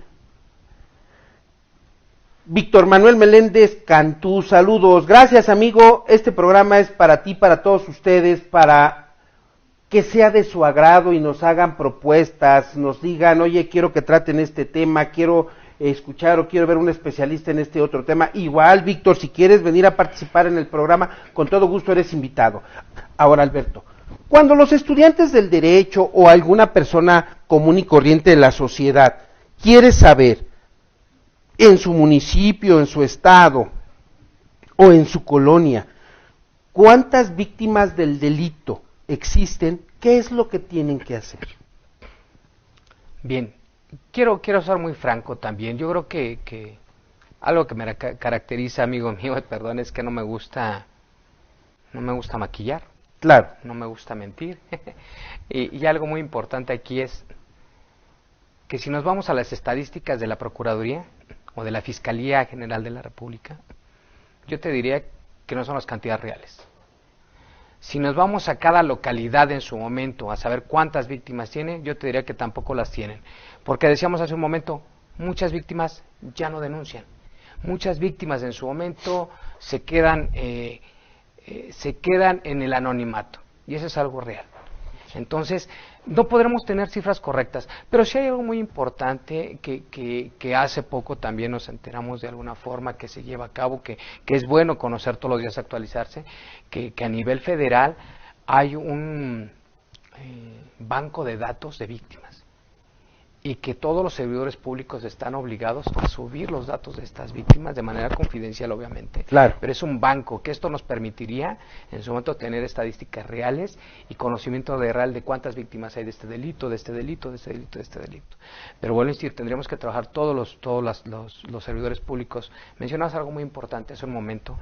Víctor Manuel Meléndez Cantú, saludos. Gracias, amigo. Este programa es para ti, para todos ustedes, para que sea de su agrado y nos hagan propuestas, nos digan, oye, quiero que traten este tema, quiero escuchar o quiero ver un especialista en este otro tema. Igual, Víctor, si quieres venir a participar en el programa, con todo gusto eres invitado. Ahora, Alberto, cuando los estudiantes del derecho o alguna persona común y corriente de la sociedad quiere saber en su municipio, en su estado o en su colonia cuántas víctimas del delito existen, ¿qué es lo que tienen que hacer? Bien, quiero ser muy franco también. Yo creo que algo que me caracteriza, amigo mío, perdón, es que no me gusta maquillar. Claro. No me gusta mentir. y algo muy importante aquí es que si nos vamos a las estadísticas de la Procuraduría o de la Fiscalía General de la República, yo te diría que no son las cantidades reales. Si nos vamos a cada localidad en su momento a saber cuántas víctimas tiene, yo te diría que tampoco las tienen. Porque decíamos hace un momento, muchas víctimas ya no denuncian. Muchas víctimas en su momento se quedan en el anonimato. Y eso es algo real. Entonces, no podremos tener cifras correctas, pero sí hay algo muy importante que hace poco también nos enteramos de alguna forma que se lleva a cabo, que es bueno conocer todos los días, actualizarse, que a nivel federal hay un banco de datos de víctimas y que todos los servidores públicos están obligados a subir los datos de estas víctimas de manera confidencial, obviamente. Claro. Pero es un banco, que esto nos permitiría en su momento tener estadísticas reales y conocimiento real de cuántas víctimas hay de este delito, de este delito, de este delito, de este delito. Pero vuelvo a insistir, tendríamos que trabajar todos los servidores públicos. Mencionabas algo muy importante hace un momento,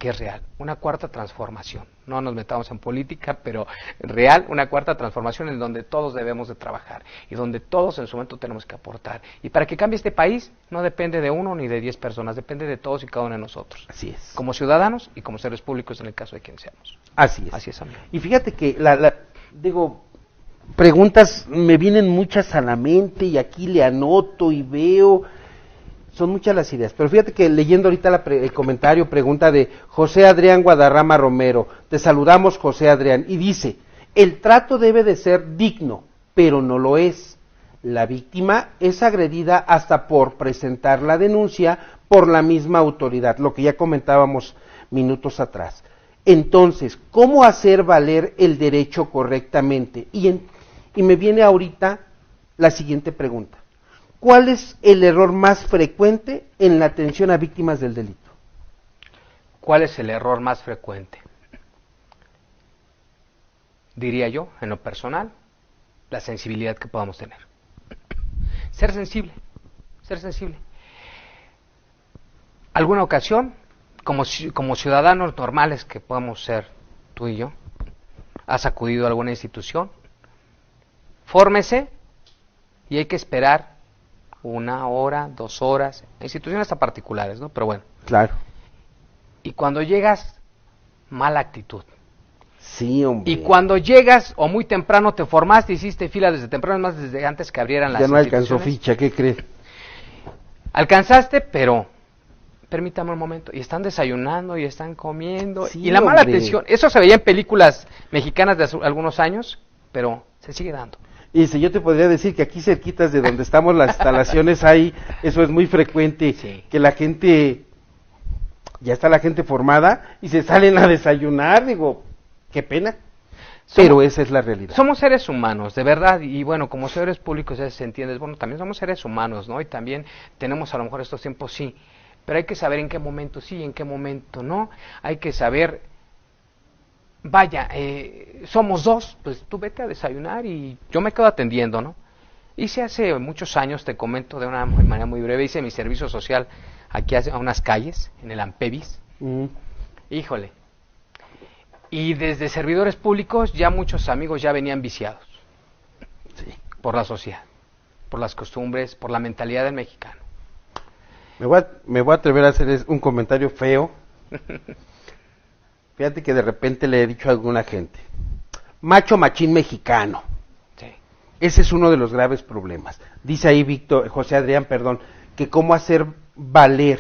que es real, una cuarta transformación. No nos metamos en política, pero real, una cuarta transformación en donde todos debemos de trabajar y donde todos en su momento tenemos que aportar. Y para que cambie este país no depende de 1 ni de 10 personas, depende de todos y cada uno de nosotros. Así es. Como ciudadanos y como seres públicos en el caso de quien seamos. Así es. Así es, amigo. Y fíjate que digo, preguntas me vienen muchas a la mente y aquí le anoto y veo. Son muchas las ideas, pero fíjate que leyendo ahorita el comentario, pregunta de José Adrián Guadarrama Romero, te saludamos José Adrián, y dice, el trato debe de ser digno, pero no lo es. La víctima es agredida hasta por presentar la denuncia por la misma autoridad, lo que ya comentábamos minutos atrás. Entonces, ¿cómo hacer valer el derecho correctamente? Y me viene ahorita la siguiente pregunta. ¿Cuál es el error más frecuente en la atención a víctimas del delito? ¿Cuál es el error más frecuente? Diría yo, en lo personal, la sensibilidad que podamos tener. Ser sensible, ser sensible. Alguna ocasión, como ciudadanos normales que podemos ser tú y yo, has acudido a alguna institución, fórmese y hay que esperar 1 hora, 2 horas, instituciones hasta particulares, ¿no? Pero bueno. Claro. Y cuando llegas, mala actitud. Sí, hombre. Y cuando llegas, o muy temprano te formaste, hiciste fila desde temprano, más desde antes que abrieran las instituciones. Ya no alcanzó ficha, ¿qué crees? Alcanzaste, pero permítame un momento, y están desayunando y están comiendo, Sí, y la mala hombre. atención, eso se veía en películas mexicanas de algunos años, pero se sigue dando. Y si yo te podría decir que aquí cerquitas de donde estamos las instalaciones hay, eso es muy frecuente, Sí. que la gente, ya está la gente formada y se salen a desayunar, digo, qué pena, pero esa es la realidad. Somos seres humanos, de verdad, y bueno, como seres públicos ya se entiende, bueno, también somos seres humanos, ¿no? Y también tenemos a lo mejor estos tiempos, sí, pero hay que saber en qué momento sí y en qué momento no, hay que saber, vaya, somos 2, pues tú vete a desayunar y yo me quedo atendiendo, ¿no? Hice hace muchos años, te comento de una manera muy breve, hice mi servicio social aquí a unas calles, en el Ampevis, híjole, y desde servidores públicos ya muchos amigos ya venían viciados, Sí. por la sociedad, por las costumbres, por la mentalidad del mexicano. Me voy a atrever a hacer un comentario feo. Fíjate que de repente le he dicho a alguna gente, macho machín mexicano. Sí. Ese es uno de los graves problemas. Dice ahí José Adrián, que cómo hacer valer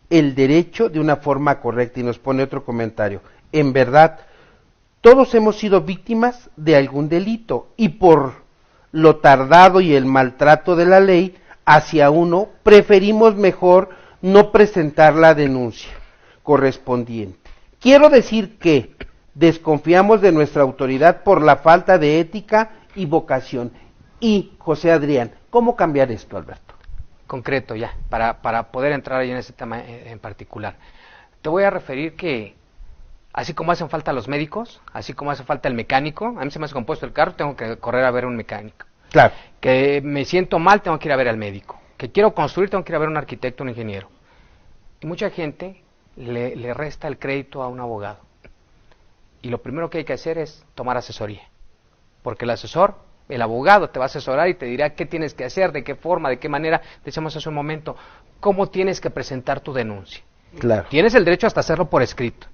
el derecho de una forma correcta, y nos pone otro comentario. En verdad, todos hemos sido víctimas de algún delito y por lo tardado y el maltrato de la ley hacia uno, preferimos mejor no presentar la denuncia correspondiente. Quiero decir que desconfiamos de nuestra autoridad por la falta de ética y vocación. Y, José Adrián, ¿cómo cambiar esto, Alberto? Concreto ya, para poder entrar ahí en ese tema en particular. Te voy a referir que, así como hacen falta los médicos, así como hace falta el mecánico, a mí se me ha descompuesto el carro, tengo que correr a ver un mecánico. Claro. Que me siento mal, tengo que ir a ver al médico. Que quiero construir, tengo que ir a ver a un arquitecto, un ingeniero. Y mucha gente le resta el crédito a un abogado. Y lo primero que hay que hacer es tomar asesoría. Porque el asesor, el abogado te va a asesorar y te dirá qué tienes que hacer, de qué forma, de qué manera. Decíamos hace un momento, cómo tienes que presentar tu denuncia. Claro. Tienes el derecho hasta hacerlo por escrito,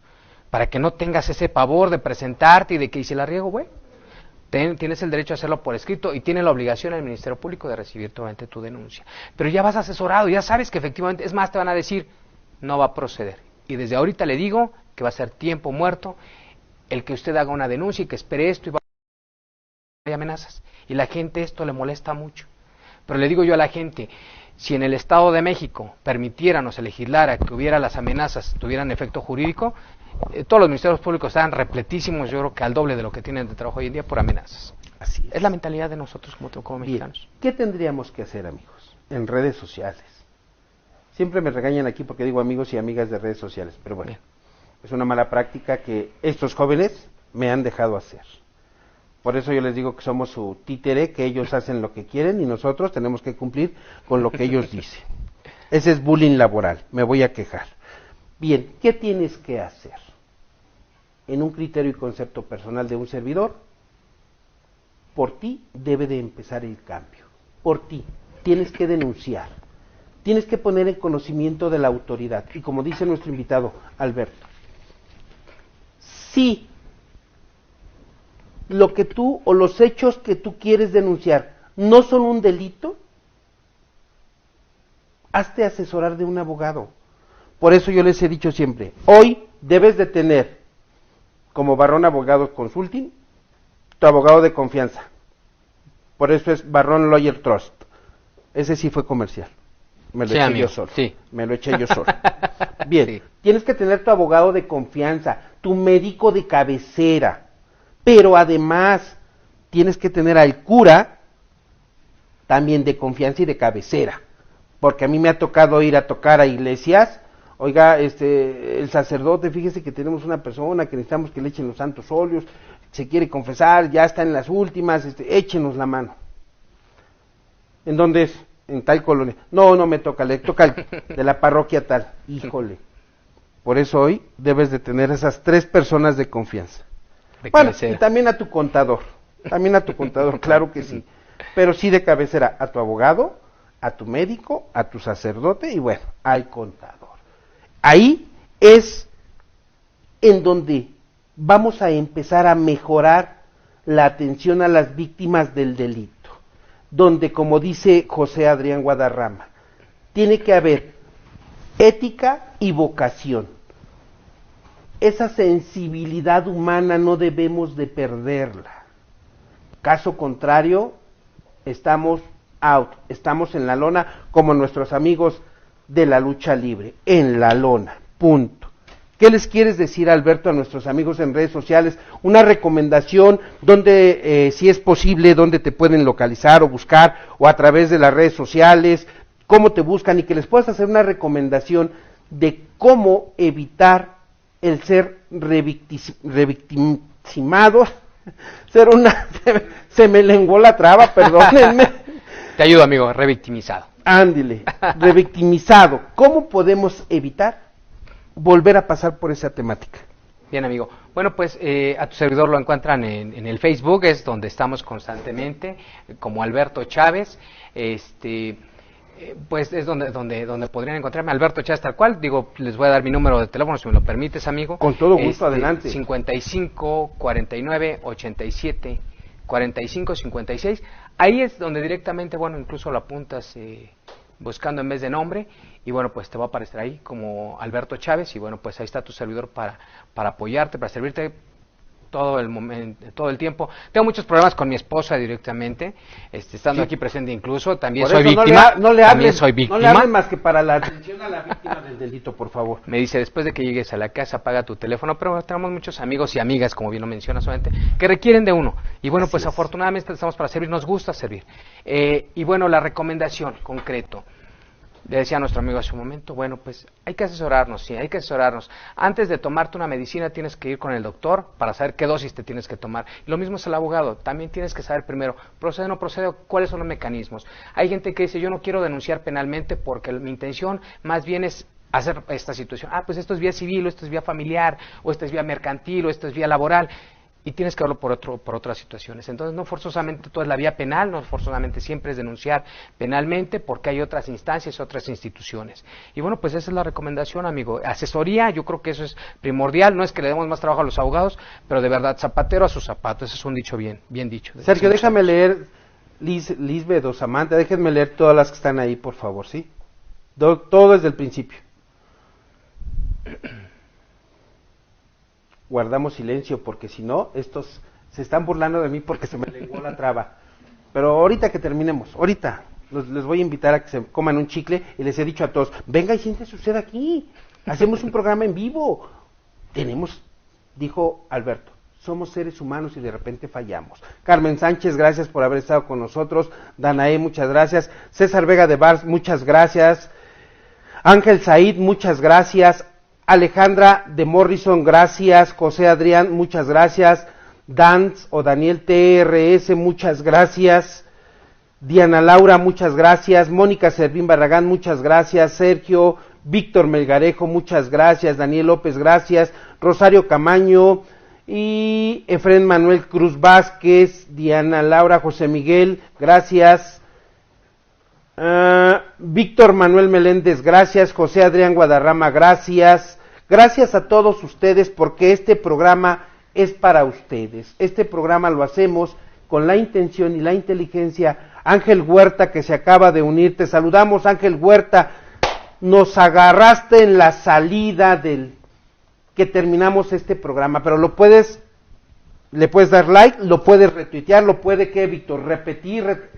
para que no tengas ese pavor de presentarte y de que y si la riego, güey. Tienes el derecho a hacerlo por escrito y tiene la obligación el Ministerio Público de recibir tu denuncia. Pero ya vas asesorado, ya sabes que efectivamente, es más, te van a decir, no va a proceder. Y desde ahorita le digo que va a ser tiempo muerto el que usted haga una denuncia y que espere esto y va a haber amenazas. Y la gente esto le molesta mucho. Pero le digo yo a la gente, si en el Estado de México permitieran o se legislara que hubiera las amenazas, tuvieran efecto jurídico, todos los ministerios públicos estaban repletísimos, yo creo que al doble de lo que tienen de trabajo hoy en día por amenazas. Así es. Es la mentalidad de nosotros como mexicanos. Bien. ¿Qué tendríamos que hacer, amigos? En redes sociales. Siempre me regañan aquí porque digo amigos y amigas de redes sociales, pero bueno, Bien. es una mala práctica que estos jóvenes me han dejado hacer. Por eso yo les digo que somos su títere, que ellos hacen lo que quieren y nosotros tenemos que cumplir con lo que ellos dicen. Ese es bullying laboral, me voy a quejar. Bien, ¿qué tienes que hacer? En un criterio y concepto personal de un servidor, por ti debe de empezar el cambio. Por ti, tienes que denunciar. Tienes que poner en conocimiento de la autoridad. Y como dice nuestro invitado, Alberto, si lo que tú o los hechos que tú quieres denunciar no son un delito, hazte asesorar de un abogado. Por eso yo les he dicho siempre, hoy debes de tener como Barrón Abogados Consulting tu abogado de confianza. Por eso es Barrón Lawyer Trust. Ese sí fue comercial. Me lo eché yo solo. Sí. Me lo eché yo solo. Bien, sí. Tienes que tener tu abogado de confianza, tu médico de cabecera, pero además tienes que tener al cura también de confianza y de cabecera, porque a mí me ha tocado ir a tocar a iglesias. Oiga, el sacerdote, fíjese que tenemos una persona que necesitamos que le echen los santos óleos, se quiere confesar, ya está en las últimas, échenos la mano. ¿En dónde es? En tal colonia. No, no me toca, le toca de la parroquia tal. Híjole. Por eso hoy debes de tener esas 3 personas de confianza. Bueno, y también a tu contador. También a tu contador, claro que sí. Pero sí de cabecera a tu abogado, a tu médico, a tu sacerdote y bueno, al contador. Ahí es en donde vamos a empezar a mejorar la atención a las víctimas del delito, donde, como dice José Adrián Guadarrama, tiene que haber ética y vocación. Esa sensibilidad humana no debemos de perderla. Caso contrario, estamos out, estamos en la lona, como nuestros amigos de la lucha libre, en la lona, punto. ¿Qué les quieres decir, Alberto, a nuestros amigos en redes sociales? Una recomendación donde, si es posible, donde te pueden localizar o buscar, o a través de las redes sociales, cómo te buscan, y que les puedas hacer una recomendación de cómo evitar el ser revictimado, se me lenguó la traba, perdónenme. Te ayudo, amigo, revictimizado. Ándile, revictimizado. ¿Cómo podemos evitar volver a pasar por esa temática? Bien, amigo. Bueno, pues a tu servidor lo encuentran en el Facebook, es donde estamos constantemente, como Alberto Chávez. Pues es donde podrían encontrarme, Alberto Chávez tal cual. Digo, les voy a dar mi número de teléfono si me lo permites, amigo. Con todo gusto, adelante. 55 49 87 45 56. Ahí es donde directamente, bueno, incluso lo apuntas buscando en vez de nombre, y bueno, pues te va a aparecer ahí como Alberto Chávez, y bueno, pues ahí está tu servidor para apoyarte, para servirte todo el momento, todo el tiempo. Tengo muchos problemas con mi esposa directamente, estando aquí presente incluso, también soy víctima, también soy víctima. No le hablen más que para la atención a la víctima del delito, por favor. Me dice, después de que llegues a la casa, apaga tu teléfono, pero tenemos muchos amigos y amigas, como bien lo mencionas solamente, que requieren de uno, y bueno, pues afortunadamente estamos para servir, nos gusta servir. Y bueno, la recomendación concreto, le decía a nuestro amigo hace un momento, bueno, pues hay que asesorarnos, sí, hay que asesorarnos. Antes de tomarte una medicina tienes que ir con el doctor para saber qué dosis te tienes que tomar. Y lo mismo es el abogado, también tienes que saber primero, procede o no procede, cuáles son los mecanismos. Hay gente que dice, yo no quiero denunciar penalmente porque mi intención más bien es hacer esta situación. Pues esto es vía civil, o esto es vía familiar, o esto es vía mercantil, o esto es vía laboral. Y tienes que verlo por otras situaciones. Entonces, no forzosamente todo es la vía penal, no forzosamente siempre es denunciar penalmente, porque hay otras instancias, otras instituciones. Y bueno, pues esa es la recomendación, amigo. Asesoría, yo creo que eso es primordial. No es que le demos más trabajo a los abogados, pero de verdad, zapatero a sus zapatos. Ese es un dicho bien dicho. Sergio, déjame leer, Lisbeth o Samantha, déjenme leer todas las que están ahí, por favor, ¿sí? Todo desde el principio. Guardamos silencio, porque si no, estos se están burlando de mí porque se me lenguó la traba. Pero ahorita que terminemos, ahorita les voy a invitar a que se coman un chicle, y les he dicho a todos, venga y siéntese usted aquí, hacemos un programa en vivo. Dijo Alberto, somos seres humanos y de repente fallamos. Carmen Sánchez, gracias por haber estado con nosotros. Danae, muchas gracias. César Vega de Bars, muchas gracias. Ángel Said, muchas gracias. Alejandra de Morrison, gracias. José Adrián, muchas gracias. Dance o Daniel TRS, muchas gracias. Diana Laura, muchas gracias. Mónica Servín Barragán, muchas gracias. Sergio Víctor Melgarejo, muchas gracias, Daniel López, gracias, Rosario Camaño y Efrén Manuel Cruz Vázquez, Diana Laura, José Miguel, gracias, Víctor Manuel Meléndez, gracias, José Adrián Guadarrama, gracias, gracias a todos ustedes porque este programa es para ustedes, este programa lo hacemos con la intención y la inteligencia. Ángel Huerta, que se acaba de unir, te saludamos, Ángel Huerta, nos agarraste en la salida del que terminamos este programa, pero le puedes dar like, lo puedes retuitear, lo puede, ¿qué, Víctor? Repetir.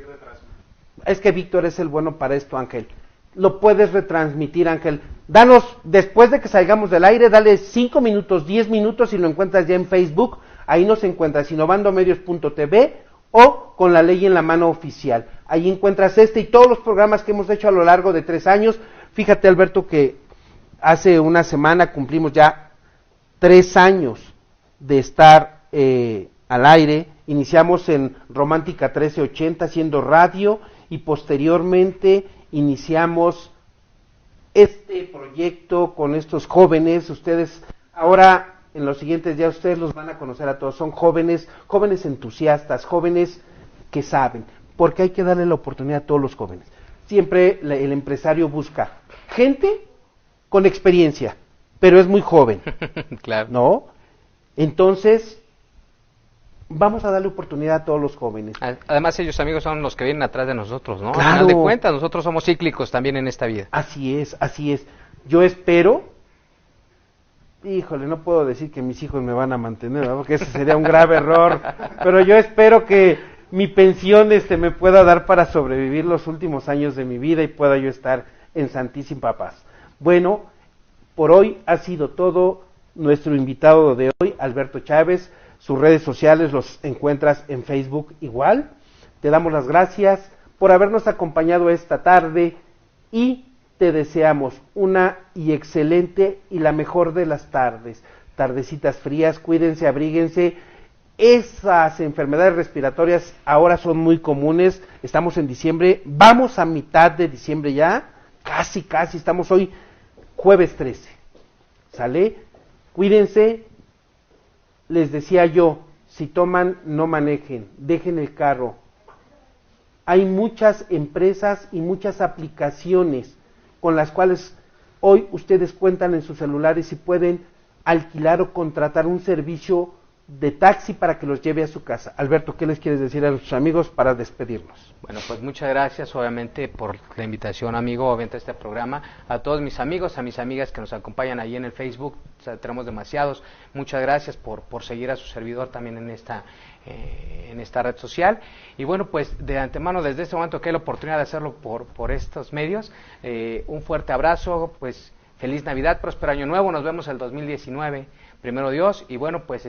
Es que Víctor es el bueno para esto, Ángel. Lo puedes retransmitir, Ángel. Danos, después de que salgamos del aire, dale 5 minutos, 10 minutos y lo encuentras ya en Facebook. Ahí nos encuentras, inovandomedios.tv o con la ley en la mano oficial. Ahí encuentras este y todos los programas que hemos hecho a lo largo de 3 años. Fíjate, Alberto, que hace una semana cumplimos ya 3 años de estar al aire. Iniciamos en Romántica 1380 haciendo radio y posteriormente iniciamos este proyecto con estos jóvenes. Ustedes ahora, en los siguientes días, ustedes los van a conocer a todos. Son jóvenes entusiastas, jóvenes que saben, porque hay que darle la oportunidad a todos los jóvenes. Siempre el empresario busca gente con experiencia, pero es muy joven. Claro. ¿No? Entonces, vamos a darle oportunidad a todos los jóvenes. Además, ellos, amigos, son los que vienen atrás de nosotros, ¿no? Claro. Al final de cuentas, nosotros somos cíclicos también en esta vida. Así es, así es. Yo espero, híjole, no puedo decir que mis hijos me van a mantener, ¿verdad? Porque ese sería un grave error, pero yo espero que mi pensión me pueda dar para sobrevivir los últimos años de mi vida y pueda yo estar en santísima paz. Bueno, por hoy ha sido todo. Nuestro invitado de hoy, Alberto Chávez. Sus redes sociales los encuentras en Facebook igual. Te damos las gracias por habernos acompañado esta tarde y te deseamos una y excelente y la mejor de las tardes. Tardecitas frías, cuídense, abríguense. Esas enfermedades respiratorias ahora son muy comunes. Estamos en diciembre, vamos a mitad de diciembre ya, casi, estamos hoy jueves 13. ¿Sale? Cuídense. Les decía yo, si toman, no manejen, dejen el carro. Hay muchas empresas y muchas aplicaciones con las cuales hoy ustedes cuentan en sus celulares y pueden alquilar o contratar un servicio de taxi para que los lleve a su casa. Alberto, ¿qué les quieres decir a nuestros amigos para despedirnos? Bueno, pues muchas gracias, obviamente, por la invitación, amigo, obviamente, a este programa. A todos mis amigos, a mis amigas que nos acompañan ahí en el Facebook, o sea, tenemos demasiados. Muchas gracias por seguir a su servidor también en esta red social. Y bueno, pues de antemano, desde este momento que hay la oportunidad de hacerlo por estos medios, un fuerte abrazo, pues feliz Navidad, próspero año nuevo, nos vemos el 2019, primero Dios, y bueno, pues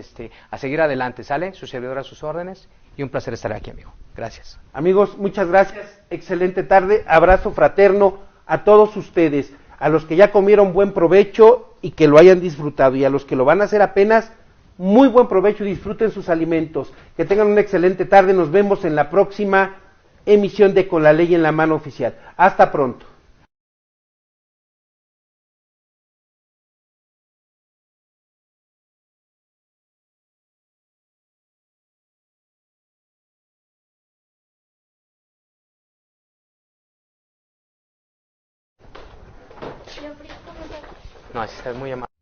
a seguir adelante, ¿sale? Su servidor a sus órdenes, y un placer estar aquí, amigo. Gracias. Amigos, muchas gracias, excelente tarde, abrazo fraterno a todos ustedes, a los que ya comieron buen provecho y que lo hayan disfrutado, y a los que lo van a hacer apenas, muy buen provecho y disfruten sus alimentos, que tengan una excelente tarde, nos vemos en la próxima emisión de Con la Ley en la Mano Oficial. Hasta pronto. No, así estás muy amable.